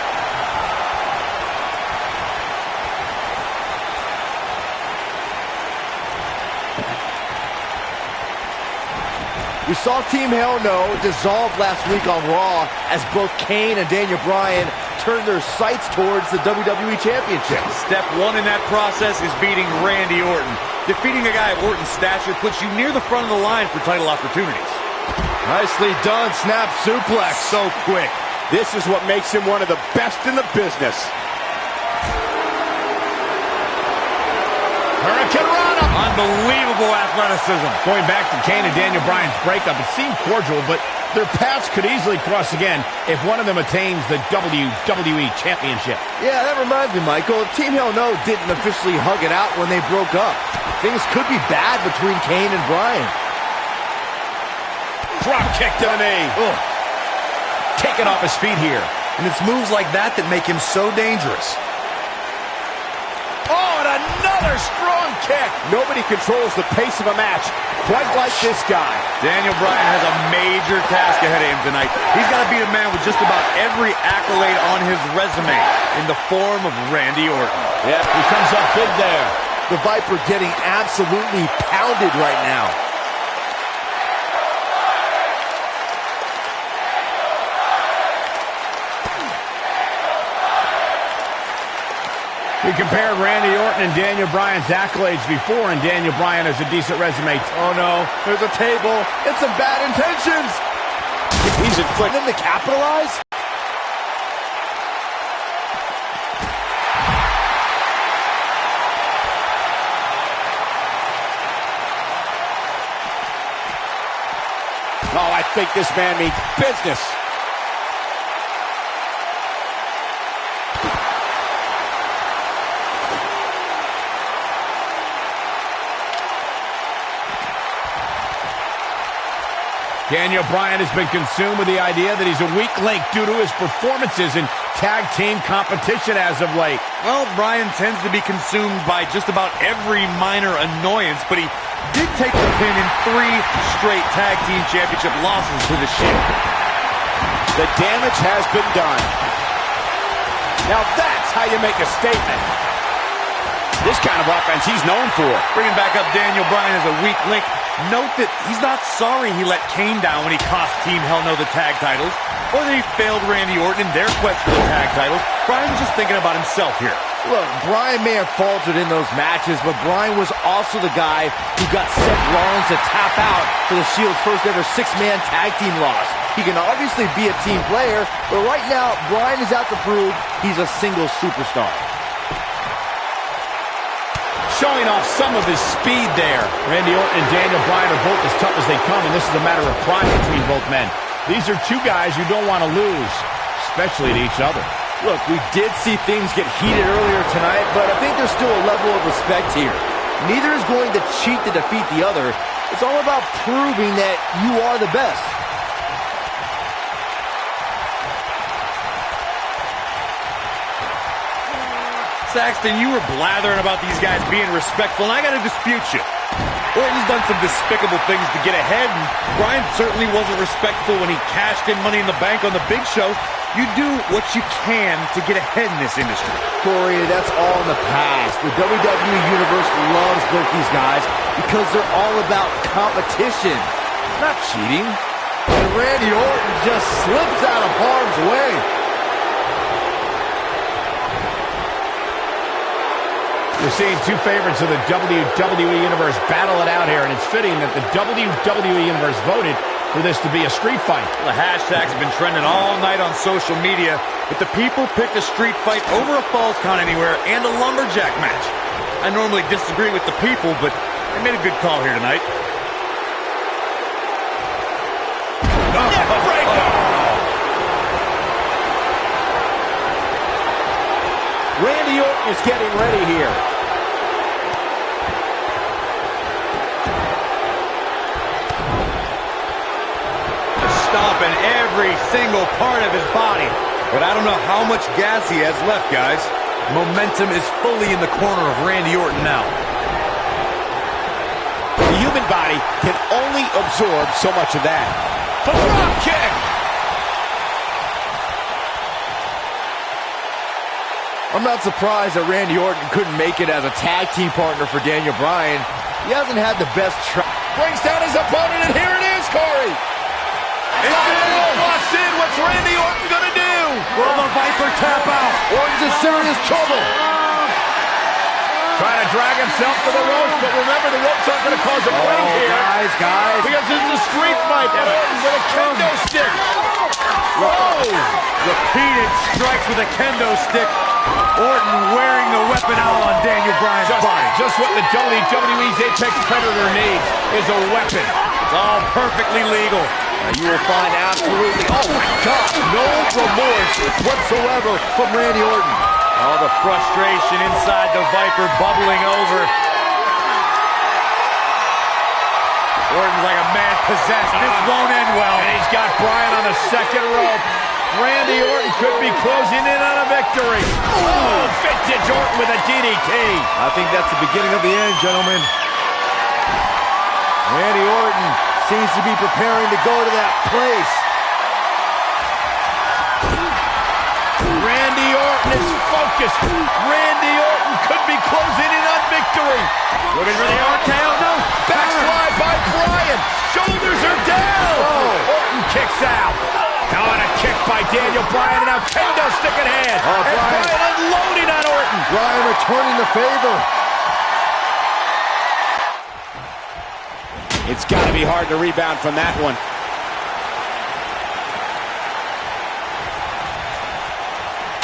We saw Team Hell No dissolve last week on Raw as both Kane and Daniel Bryan turned their sights towards the WWE Championship. Step one in that process is beating Randy Orton. Defeating a guy of Orton's stature puts you near the front of the line for title opportunities. Nicely done, snap suplex. So quick. This is what makes him one of the best in the business. Hurricane Rana. Unbelievable athleticism. Going back to Kane and Daniel Bryan's breakup, it seemed cordial, but their paths could easily cross again if one of them attains the WWE Championship. Yeah, that reminds me, Michael. Team Hell No didn't officially hug it out when they broke up. Things could be bad between Kane and Bryan. Drop kick to the knee. Ugh. Taken off his feet here. And it's moves like that that make him so dangerous. Oh, and another strong kick. Nobody controls the pace of a match quite like this guy. Daniel Bryan has a major task ahead of him tonight. He's got to beat a man with just about every accolade on his resume in the form of Randy Orton. Yeah, he comes up big there. The Viper getting absolutely pounded right now. We compared Randy Orton and Daniel Bryan's accolades before, and Daniel Bryan has a decent resume. Oh no, there's a table. It's some bad intentions. He's inflicting them to capitalize. Oh, I think this man means business. Daniel Bryan has been consumed with the idea that he's a weak link due to his performances in tag team competition as of late. Well, Bryan tends to be consumed by just about every minor annoyance, but he did take the pin in 3 straight tag team championship losses to the Shield. The damage has been done. Now that's how you make a statement. This kind of offense he's known for. Bringing back up Daniel Bryan as a weak link. Note that he's not sorry he let Kane down when he cost Team Hell No the tag titles, or that he failed Randy Orton in their quest for the tag titles. Bryan's just thinking about himself here. Look, Bryan may have faltered in those matches, but Bryan was also the guy who got Seth Rollins to tap out for the Shield's first ever 6-man tag team loss. He can obviously be a team player, but right now, Bryan is out to prove he's a single superstar. Showing off some of his speed there. Randy Orton and Daniel Bryan are both as tough as they come, and this is a matter of pride between both men. These are two guys you don't want to lose, especially to each other. Look, we did see things get heated earlier tonight, but I think there's still a level of respect here. Neither is going to cheat to defeat the other. It's all about proving that you are the best. Saxton, you were blathering about these guys being respectful, and I got to dispute you. Orton's done some despicable things to get ahead, and Bryan certainly wasn't respectful when he cashed in Money in the Bank on the Big Show. You do what you can to get ahead in this industry. Corey, that's all in the past. The WWE Universe loves both these guys because they're all about competition, not cheating. And Randy Orton just slips out of harm's way. You're seeing two favorites of the WWE Universe battle it out here, and it's fitting that the WWE Universe voted for this to be a street fight. The hashtags have been trending all night on social media, but the people picked a street fight over a Falls Count Anywhere and a lumberjack match. I normally disagree with the people, but they made a good call here tonight. Randy Orton is getting ready here. Stomping every single part of his body. But I don't know how much gas he has left, guys. Momentum is fully in the corner of Randy Orton now. The human body can only absorb so much of that. The drop kick! I'm not surprised that Randy Orton couldn't make it as a tag team partner for Daniel Bryan. He hasn't had the best Brings down his opponent, and here it is, Corey! Walks in. What's Randy Orton gonna do? Will the Viper tap out? Orton's in serious trouble. Trying to drag himself to the ropes, but remember, the ropes aren't going to cause a break here. Guys. Because this is a street fight, and Orton with a kendo stick. Whoa! Repeated strikes with a kendo stick. Orton wearing the weapon out on Daniel Bryan's body. Just what the WWE's Apex Predator needs is a weapon. It's all perfectly legal. You will find absolutely, oh my God, no remorse whatsoever from Randy Orton. All the frustration inside the Viper bubbling over. Orton's like a man possessed. This won't end well. And he's got Bryan on the second rope. Randy Orton could be closing in on a victory. Oh, vintage Orton with a DDT. I think that's the beginning of the end, gentlemen. Randy Orton seems to be preparing to go to that place. Randy Orton is focused. Randy Orton could be closing in on victory. Looking for the RKO. No. Backslide by Bryan. Shoulders are down. Oh. Orton kicks out. Now on a kick by Daniel Bryan, and now kendo stick in hand. Oh, and Bryan unloading on Orton. Bryan returning the favor. It's got to be hard to rebound from that one.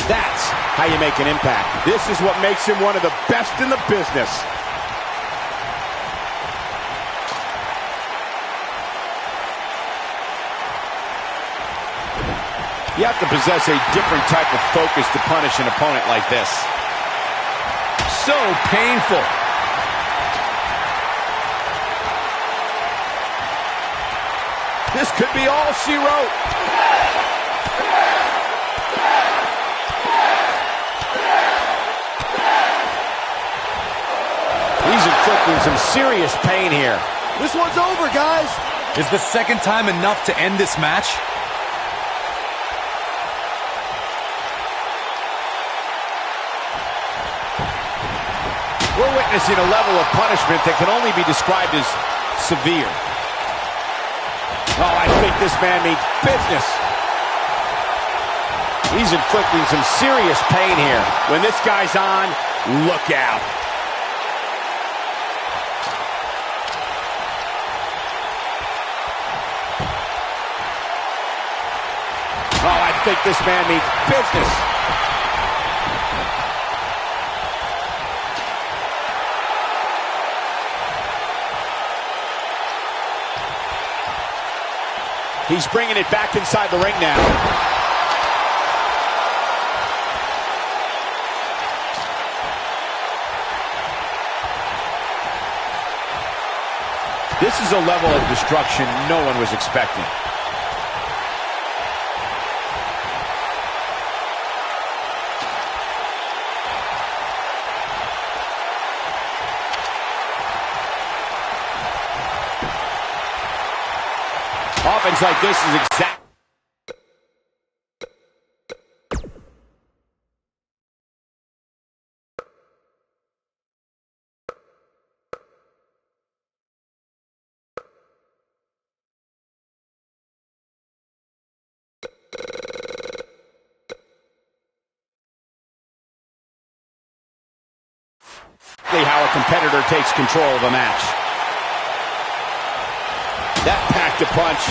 That's how you make an impact. This is what makes him one of the best in the business. You have to possess a different type of focus to punish an opponent like this. So painful. This could be all she wrote. He's inflicting some serious pain here. This one's over, guys. Is the second time enough to end this match? We're witnessing a level of punishment that can only be described as severe. Oh, I think this man means business. He's inflicting some serious pain here. When this guy's on, look out. Oh, I think this man means business. He's bringing it back inside the ring now. This is a level of destruction no one was expecting. Offense like this is exact. exactly how a competitor takes control of a match. That packed a punch.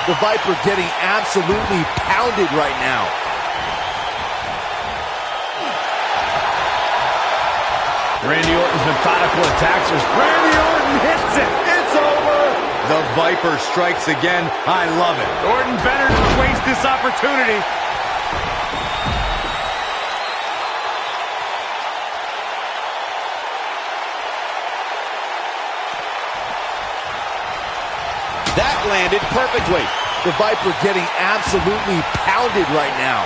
The Viper getting absolutely pounded right now. Randy Orton's methodical attacks. Randy Orton hits it. It's over. The Viper strikes again. I love it. Orton better not waste this opportunity. That landed perfectly. The Viper getting absolutely pounded right now.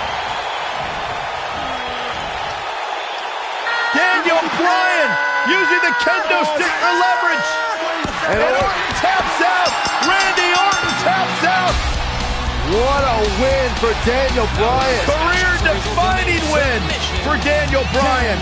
Daniel Bryan using the kendo stick for leverage. And Orton taps out. Randy Orton taps out. What a win for Daniel Bryan. Career-defining win for Daniel Bryan.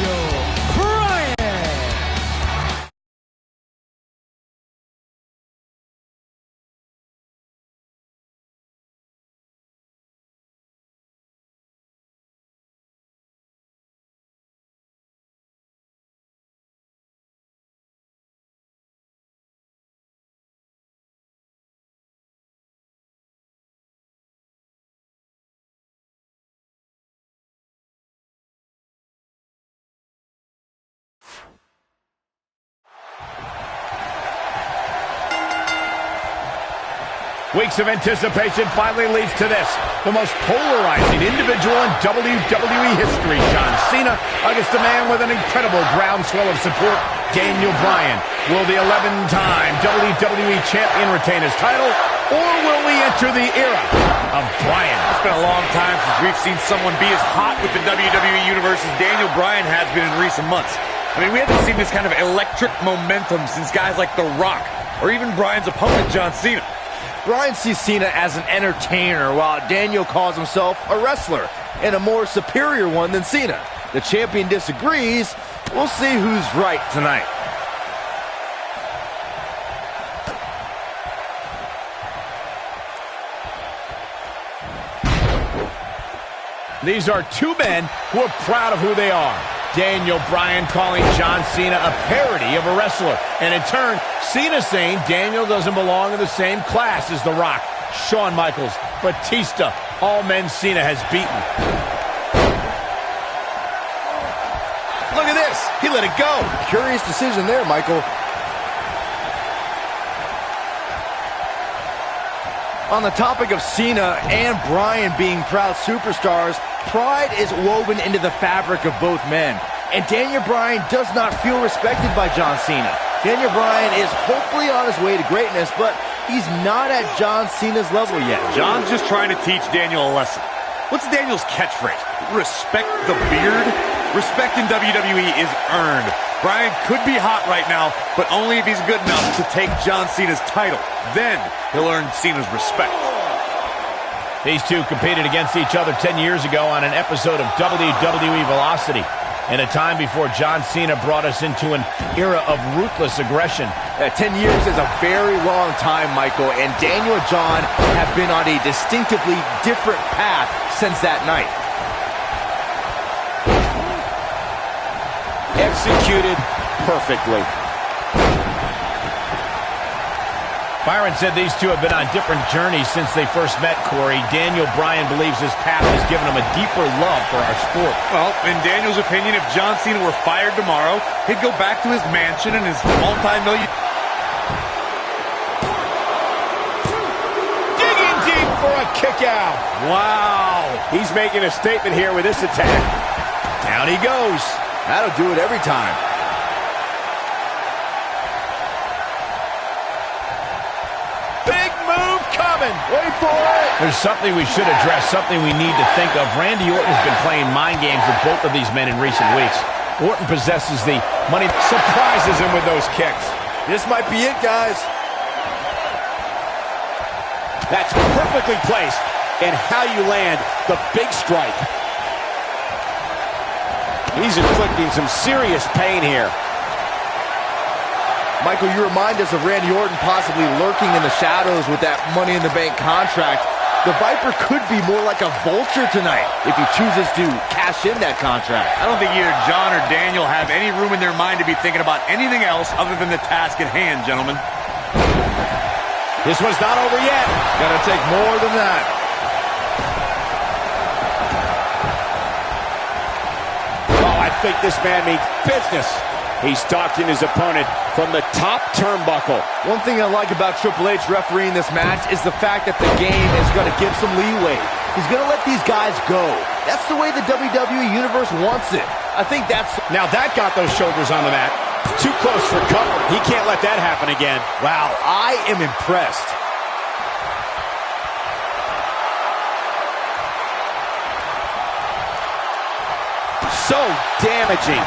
Weeks of anticipation finally leads to this. The most polarizing individual in WWE history, John Cena, against a man with an incredible groundswell of support, Daniel Bryan. Will the 11-time WWE Champion retain his title, or will we enter the era of Bryan? It's been a long time since we've seen someone be as hot with the WWE Universe as Daniel Bryan has been in recent months. I mean, we haven't seen this kind of electric momentum since guys like The Rock, or even Bryan's opponent, John Cena. Bryan sees Cena as an entertainer, while Daniel calls himself a wrestler, and a more superior one than Cena. The champion disagrees. We'll see who's right tonight. These are two men who are proud of who they are. Daniel Bryan calling John Cena a parody of a wrestler. And in turn, Cena saying Daniel doesn't belong in the same class as The Rock, Shawn Michaels, Batista, all men Cena has beaten. Look at this. He let it go. Curious decision there, Michael. On the topic of Cena and Bryan being proud superstars, pride is woven into the fabric of both men. And Daniel Bryan does not feel respected by John Cena. Daniel Bryan is hopefully on his way to greatness, but he's not at John Cena's level yet. John's just trying to teach Daniel a lesson. What's Daniel's catchphrase? Respect the beard? Respect in WWE is earned. Bryan could be hot right now, but only if he's good enough to take John Cena's title. Then he'll earn Cena's respect. These two competed against each other 10 years ago on an episode of WWE Velocity, in a time before John Cena brought us into an era of ruthless aggression. 10 years is a very long time, Michael, and Daniel and John have been on a distinctively different path since that night. Executed perfectly. Byron said these two have been on different journeys since they first met, Corey. Daniel Bryan believes his path has given him a deeper love for our sport. Well, in Daniel's opinion, if John Cena were fired tomorrow, he'd go back to his mansion and his multi-million... Digging deep for a kick out. Wow. He's making a statement here with this attack. Down he goes. That'll do it every time. Big move coming. Wait for it. There's something we should address, something we need to think of. Randy Orton's been playing mind games with both of these men in recent weeks. Orton possesses the money, surprises him with those kicks. This might be it, guys. That's perfectly placed. And how you land the big strike. He's inflicting some serious pain here. Michael, you remind us of Randy Orton possibly lurking in the shadows with that Money in the Bank contract. The Viper could be more like a vulture tonight if he chooses to cash in that contract. I don't think either John or Daniel have any room in their mind to be thinking about anything else other than the task at hand, gentlemen. This one's not over yet. Gonna take more than that. Oh, I think this man means business. He's stalking his opponent from the top turnbuckle. One thing I like about Triple H refereeing this match is the fact that the game is going to give some leeway. He's going to let these guys go. That's the way the WWE Universe wants it. I think that's... Now that got those shoulders on the mat. Too close for cover. He can't let that happen again. Wow, I am impressed. So damaging.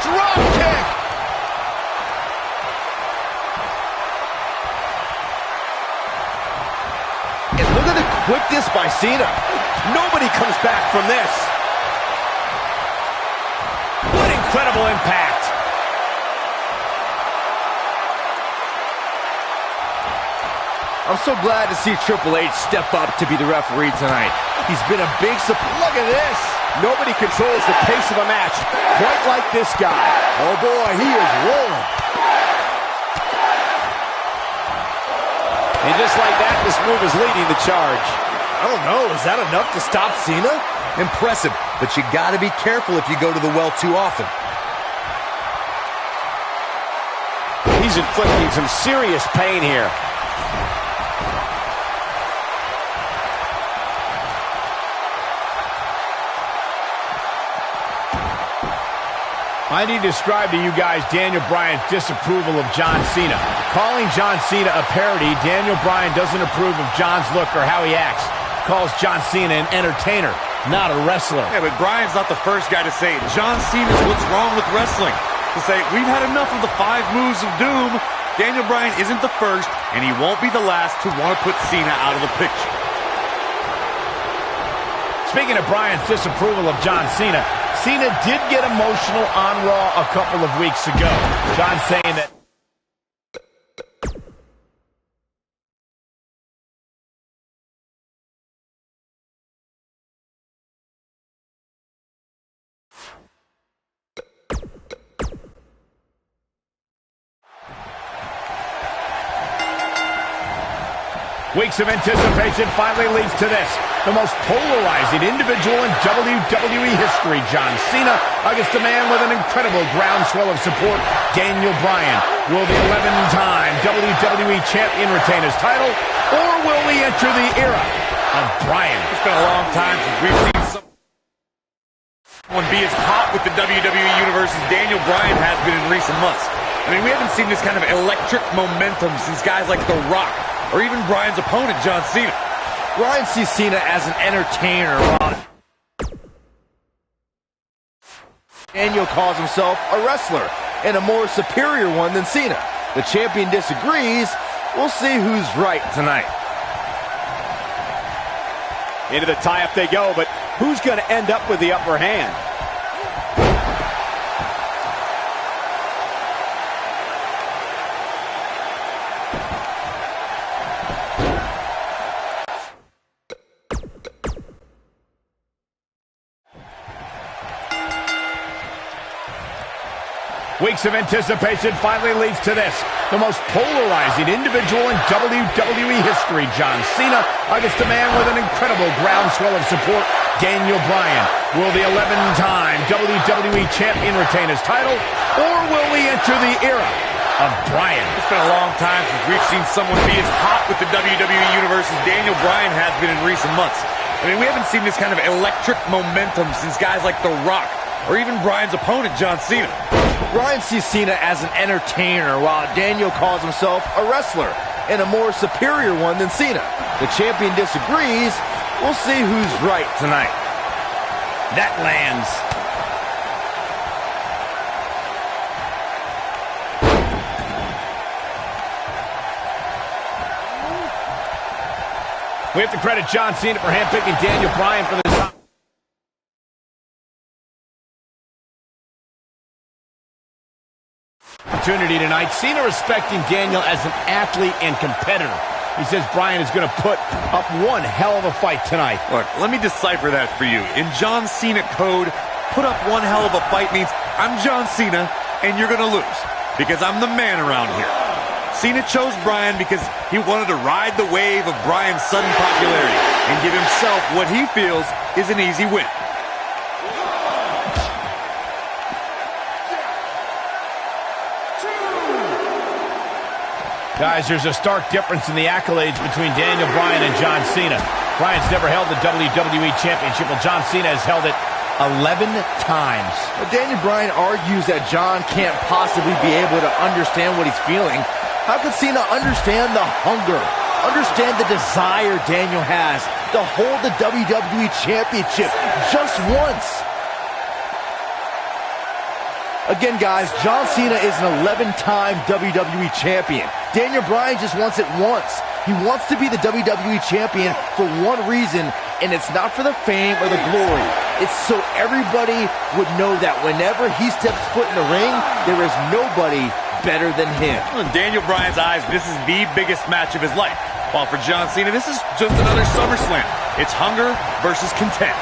Drop kick! And look at the quickness by Cena. Nobody comes back from this. What incredible impact. I'm so glad to see Triple H step up to be the referee tonight. He's been a big support. Look at this. Nobody controls the pace of a match quite like this guy. Oh boy, he is rolling. And just like that, this move is leading the charge. I don't know, is that enough to stop Cena? Impressive, but you gotta be careful if you go to the well too often. He's inflicting some serious pain here. I need to describe to you guys Daniel Bryan's disapproval of John Cena. Calling John Cena a parody, Daniel Bryan doesn't approve of John's look or how he acts. Calls John Cena an entertainer, not a wrestler. Yeah, but Bryan's not the first guy to say it. John Cena's what's wrong with wrestling. To say, we've had enough of the 5 moves of doom. Daniel Bryan isn't the first, and he won't be the last to want to put Cena out of the picture. Speaking of Bryan's disapproval of John Cena, Cena did get emotional on Raw a couple of weeks ago. John saying that weeks of anticipation finally leads to this. The most polarizing individual in WWE history, John Cena, against a man with an incredible groundswell of support, Daniel Bryan. Will the 11-time WWE Champion retain his title, or will we enter the era of Bryan? It's been a long time since we've seen someone be as hot with the WWE Universe as Daniel Bryan has been in recent months. I mean, we haven't seen this kind of electric momentum since guys like The Rock, or even Bryan's opponent, John Cena. Bryan sees Cena as an entertainer, while Daniel calls himself a wrestler, and a more superior one than Cena. The champion disagrees. We'll see who's right tonight. Into the tie-up they go, but who's going to end up with the upper hand? Weeks of anticipation finally leads to this. The most polarizing individual in WWE history, John Cena, against a man with an incredible groundswell of support, Daniel Bryan. Will the 11-time WWE Champion retain his title, or will we enter the era of Bryan? It's been a long time since we've seen someone be as hot with the WWE Universe as Daniel Bryan has been in recent months. I mean, we haven't seen this kind of electric momentum since guys like The Rock, or even Bryan's opponent, John Cena. Bryan sees Cena as an entertainer, while Daniel calls himself a wrestler, and a more superior one than Cena. The champion disagrees. We'll see who's right tonight. That lands. We have to credit John Cena for handpicking Daniel Bryan for this. opportunity tonight. Cena respecting Daniel as an athlete and competitor. He says Bryan is going to put up one hell of a fight tonight. Look, let me decipher that for you. In John Cena code, put up one hell of a fight means I'm John Cena and you're going to lose because I'm the man around here. Cena chose Bryan because he wanted to ride the wave of Bryan's sudden popularity and give himself what he feels is an easy win. Guys, there's a stark difference in the accolades between Daniel Bryan and John Cena. Bryan's never held the WWE Championship, while John Cena has held it 11 times. But Daniel Bryan argues that John can't possibly be able to understand what he's feeling. How could Cena understand the hunger, understand the desire Daniel has to hold the WWE Championship just once? Again, guys, John Cena is an 11-time WWE Champion. Daniel Bryan just wants it once. He wants to be the WWE Champion for one reason, and it's not for the fame or the glory. It's so everybody would know that whenever he steps foot in the ring, there is nobody better than him. In Daniel Bryan's eyes, this is the biggest match of his life. While for John Cena, this is just another SummerSlam. It's hunger versus content.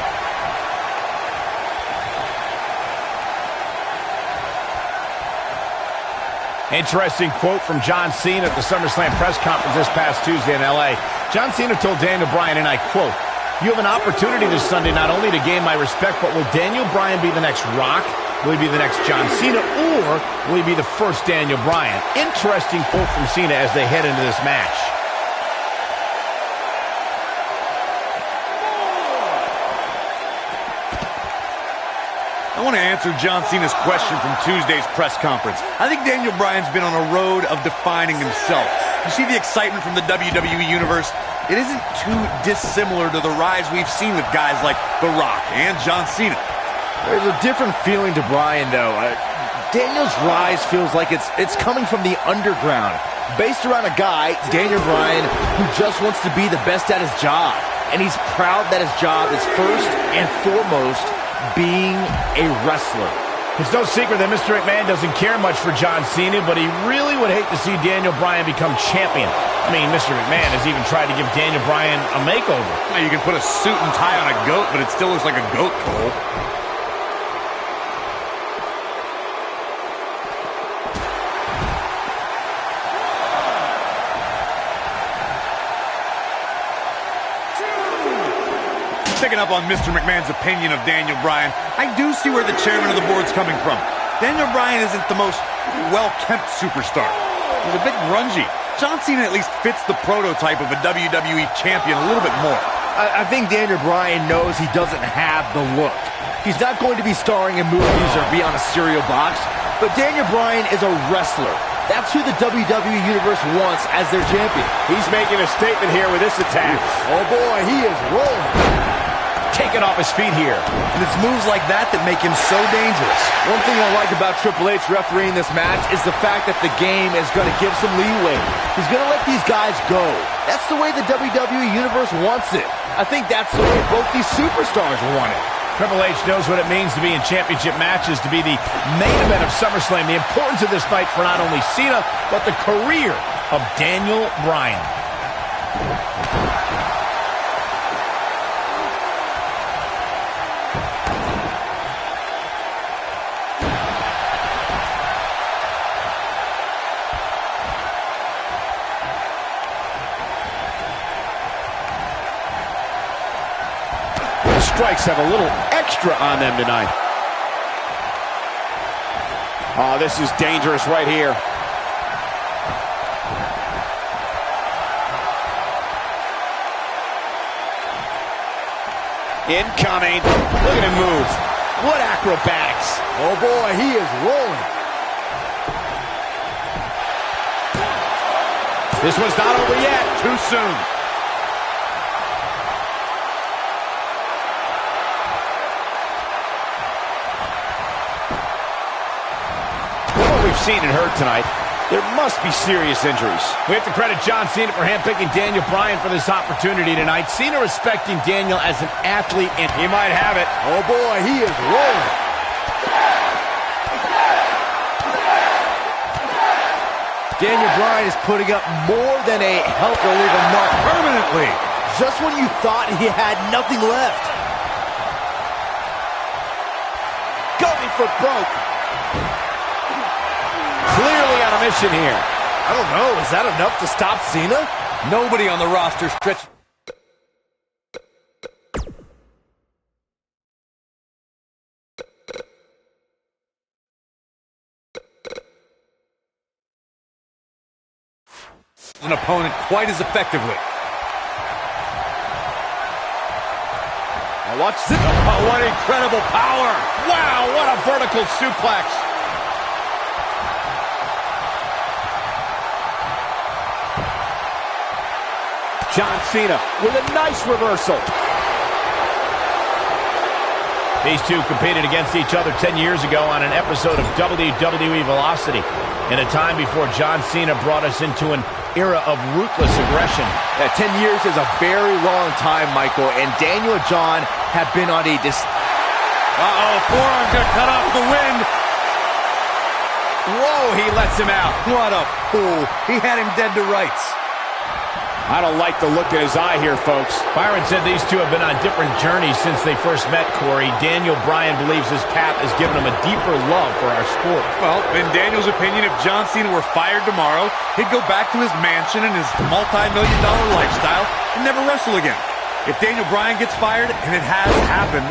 Interesting quote from John Cena at the SummerSlam press conference this past Tuesday in L.A. John Cena told Daniel Bryan, and I quote, "You have an opportunity this Sunday not only to gain my respect, but will Daniel Bryan be the next Rock? Will he be the next John Cena? Or will he be the first Daniel Bryan?" Interesting quote from Cena as they head into this match. I want to answer John Cena's question from Tuesday's press conference. I think Daniel Bryan's been on a road of defining himself. You see the excitement from the WWE Universe? It isn't too dissimilar to the rise we've seen with guys like The Rock and John Cena. There's a different feeling to Bryan, though. Daniel's rise feels like it's coming from the underground, based around a guy, Daniel Bryan, who just wants to be the best at his job. And he's proud that his job is first and foremost being a wrestler. It's no secret that Mr. McMahon doesn't care much for John Cena, but he really would hate to see Daniel Bryan become champion. I mean, Mr. McMahon has even tried to give Daniel Bryan a makeover. Now, you can put a suit and tie on a goat, but it still looks like a goat pole. Picking up on Mr. McMahon's opinion of Daniel Bryan, I do see where the chairman of the board's coming from. Daniel Bryan isn't the most well-kept superstar. He's a bit grungy. John Cena at least fits the prototype of a WWE champion a little bit more. I think Daniel Bryan knows he doesn't have the look. He's not going to be starring in movies or be on a cereal box, but Daniel Bryan is a wrestler. That's who the WWE Universe wants as their champion. He's making a statement here with this attack. Oh boy, he is rolling. Taken off his feet here. And it's moves like that that make him so dangerous. One thing I like about Triple H refereeing this match is the fact that the game is going to give some leeway. He's going to let these guys go. That's the way the WWE Universe wants it. I think that's the way both these superstars want it. Triple H knows what it means to be in championship matches, to be the main event of SummerSlam. The importance of this night for not only Cena, but the career of Daniel Bryan. Strikes have a little extra on them tonight. Oh, this is dangerous right here. Incoming. Look at him move. What acrobatics. Oh boy, he is rolling. This one's not over yet. Too soon. Seen and heard tonight, there must be serious injuries. We have to credit John Cena for handpicking Daniel Bryan for this opportunity tonight. Cena respecting Daniel as an athlete, and he might have it. Oh boy, he is rolling. Daniel Bryan is putting up more than a help to leave a mark permanently. Just when you thought he had nothing left. Going for broke. Clearly on a mission here. I don't know, is that enough to stop Cena? Nobody on the roster stretch. An opponent quite as effectively. Now watch this. Oh, what incredible power. Wow, what a vertical suplex. John Cena with a nice reversal. These two competed against each other 10 years ago on an episode of WWE Velocity, in a time before John Cena brought us into an era of ruthless aggression. 10 years is a very long time, Michael, and Daniel and John have been on a Uh-oh, forearm gonna cut off the wind. Whoa, he lets him out. What a fool. He had him dead to rights. I don't like the look in his eye here, folks. Byron said these two have been on different journeys since they first met, Corey. Daniel Bryan believes his path has given him a deeper love for our sport. Well, in Daniel's opinion, if John Cena were fired tomorrow, he'd go back to his mansion and his multi-million-dollar lifestyle and never wrestle again. If Daniel Bryan gets fired, and it has happened,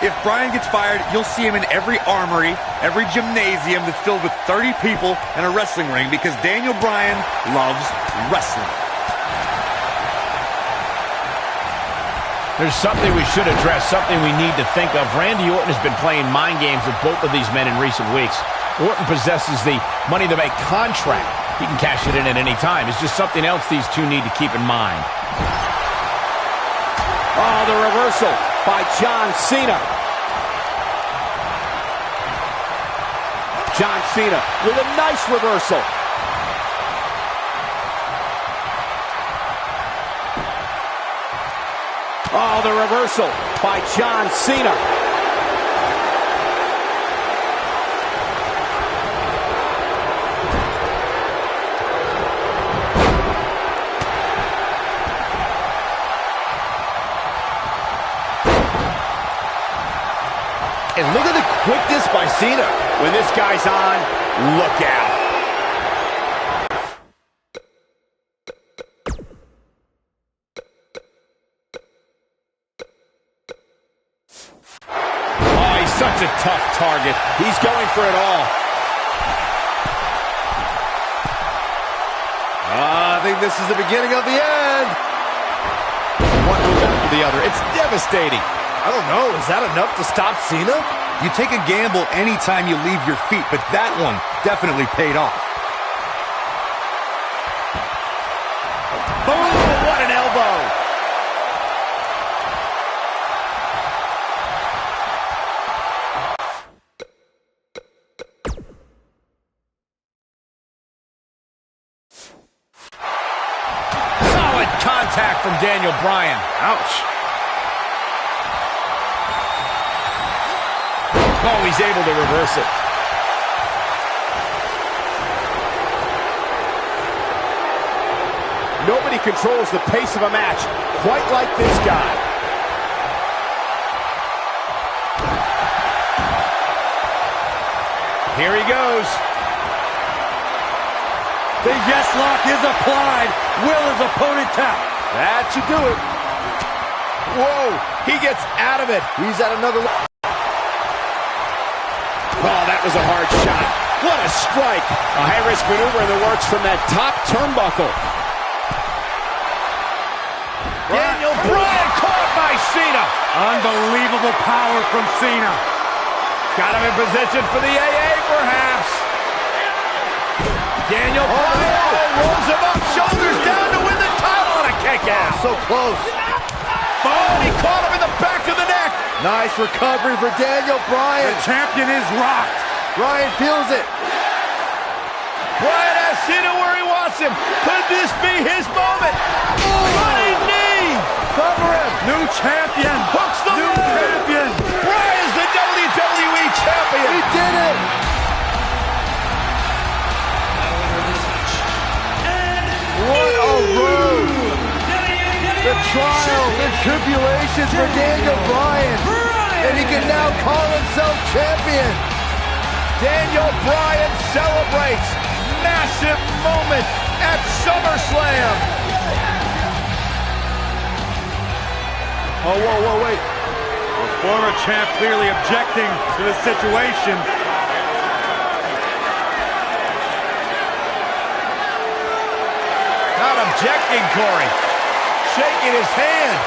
if Bryan gets fired, you'll see him in every armory, every gymnasium that's filled with 30 people and a wrestling ring, because Daniel Bryan loves wrestling. There's something we should address, something we need to think of. Randy Orton has been playing mind games with both of these men in recent weeks. Orton possesses the Money in the Bank contract. He can cash it in at any time. It's just something else these two need to keep in mind. Oh, the reversal by John Cena. John Cena with a nice reversal. Oh, the reversal by John Cena. And look at the quickness by Cena. When this guy's on, look out. Such a tough target. He's going for it all. I think this is the beginning of the end. One move after the other. It's devastating. I don't know. Is that enough to stop Cena? You take a gamble anytime you leave your feet, but that one definitely paid off. Boom! What an elbow! Solid contact from Daniel Bryan. Ouch. Oh, he's able to reverse it. Nobody controls the pace of a match quite like this guy. Here he goes. The yes lock is applied. Will his opponent tap? That should do it. Whoa, he gets out of it. He's at another level. Oh, that was a hard shot. What a strike. A high-risk maneuver in the works from that top turnbuckle. Daniel Bryan caught by Cena. Unbelievable power from Cena. Got him in position for the AA, perhaps. Daniel Bryan rolls him up, shoulders down to win the title on a kick out. So close. Boom, he caught him in the back of the neck. Nice recovery for Daniel Bryan. The champion is rocked. Bryan feels it. Bryan has Cena where he wants him. Could this be his moment? Running knee. Cover him. New champion. Hooks the New leg. champion. Bryan's the WWE champion. He did it. the trials and tribulations for Daniel Bryan, and he can now call himself champion. Daniel Bryan celebrates massive moment at SummerSlam. Oh, whoa, wait. The former champ clearly objecting to the situation. Not objecting, Corey. Shaking his hand.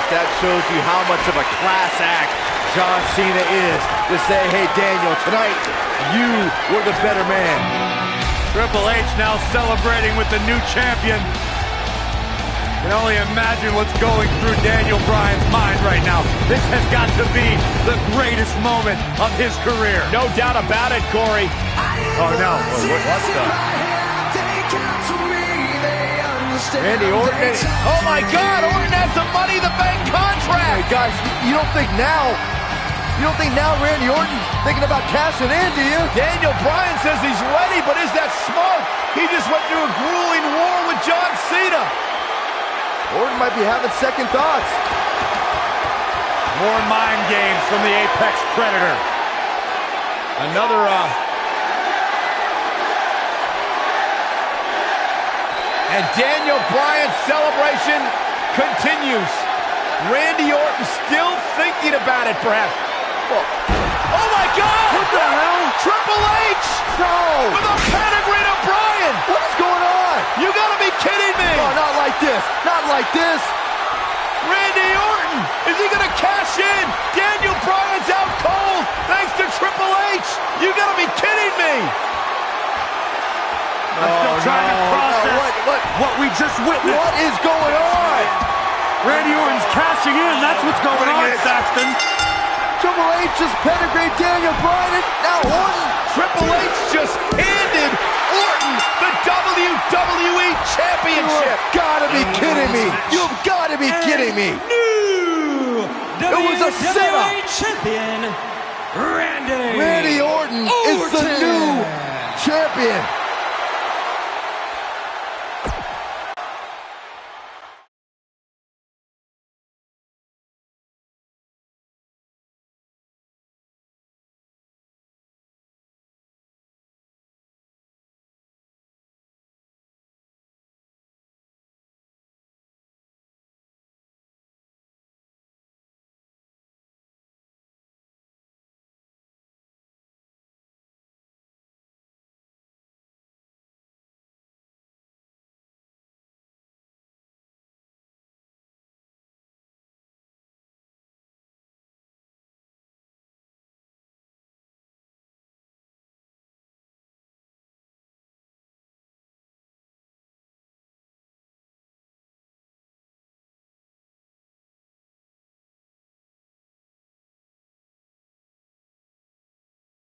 That shows you how much of a class act John Cena is to say, hey, Daniel, tonight you were the better man. Triple H now celebrating with the new champion. Can only imagine what's going through Daniel Bryan's mind right now. This has got to be the greatest moment of his career. No doubt about it, Corey. Oh, no. What's the... Randy Orton. Oh, my God. Orton has the Money in the Bank contract. Hey, guys, you don't think now Randy Orton's thinking about cashing in, do you? Daniel Bryan says he's ready, but is that smart? He just went through a grueling war with John Cena. Orton might be having second thoughts. More mind games from the Apex Predator. Another, And Daniel Bryan's celebration continues. Randy Orton still thinking about it, perhaps. Oh, my God! What the hell? Triple H! No! With a pedigree to Bryan! What is going on? You gotta be kidding me! Oh, not like this. Not like this. Randy Orton! Is he gonna cash in? Daniel Bryan's out cold thanks to Triple H! You gotta be kidding me! I'm still trying to process what we just witnessed. What is going on? Randy Orton's cashing in. That's what's going on, Saxton. Triple H just pedigreed Daniel Bryan, and now Orton. Triple H just handed Orton the WWE Championship. You've got to be kidding me. You've got to be kidding me. New It was a setup. champion, Randy Orton is the new champion.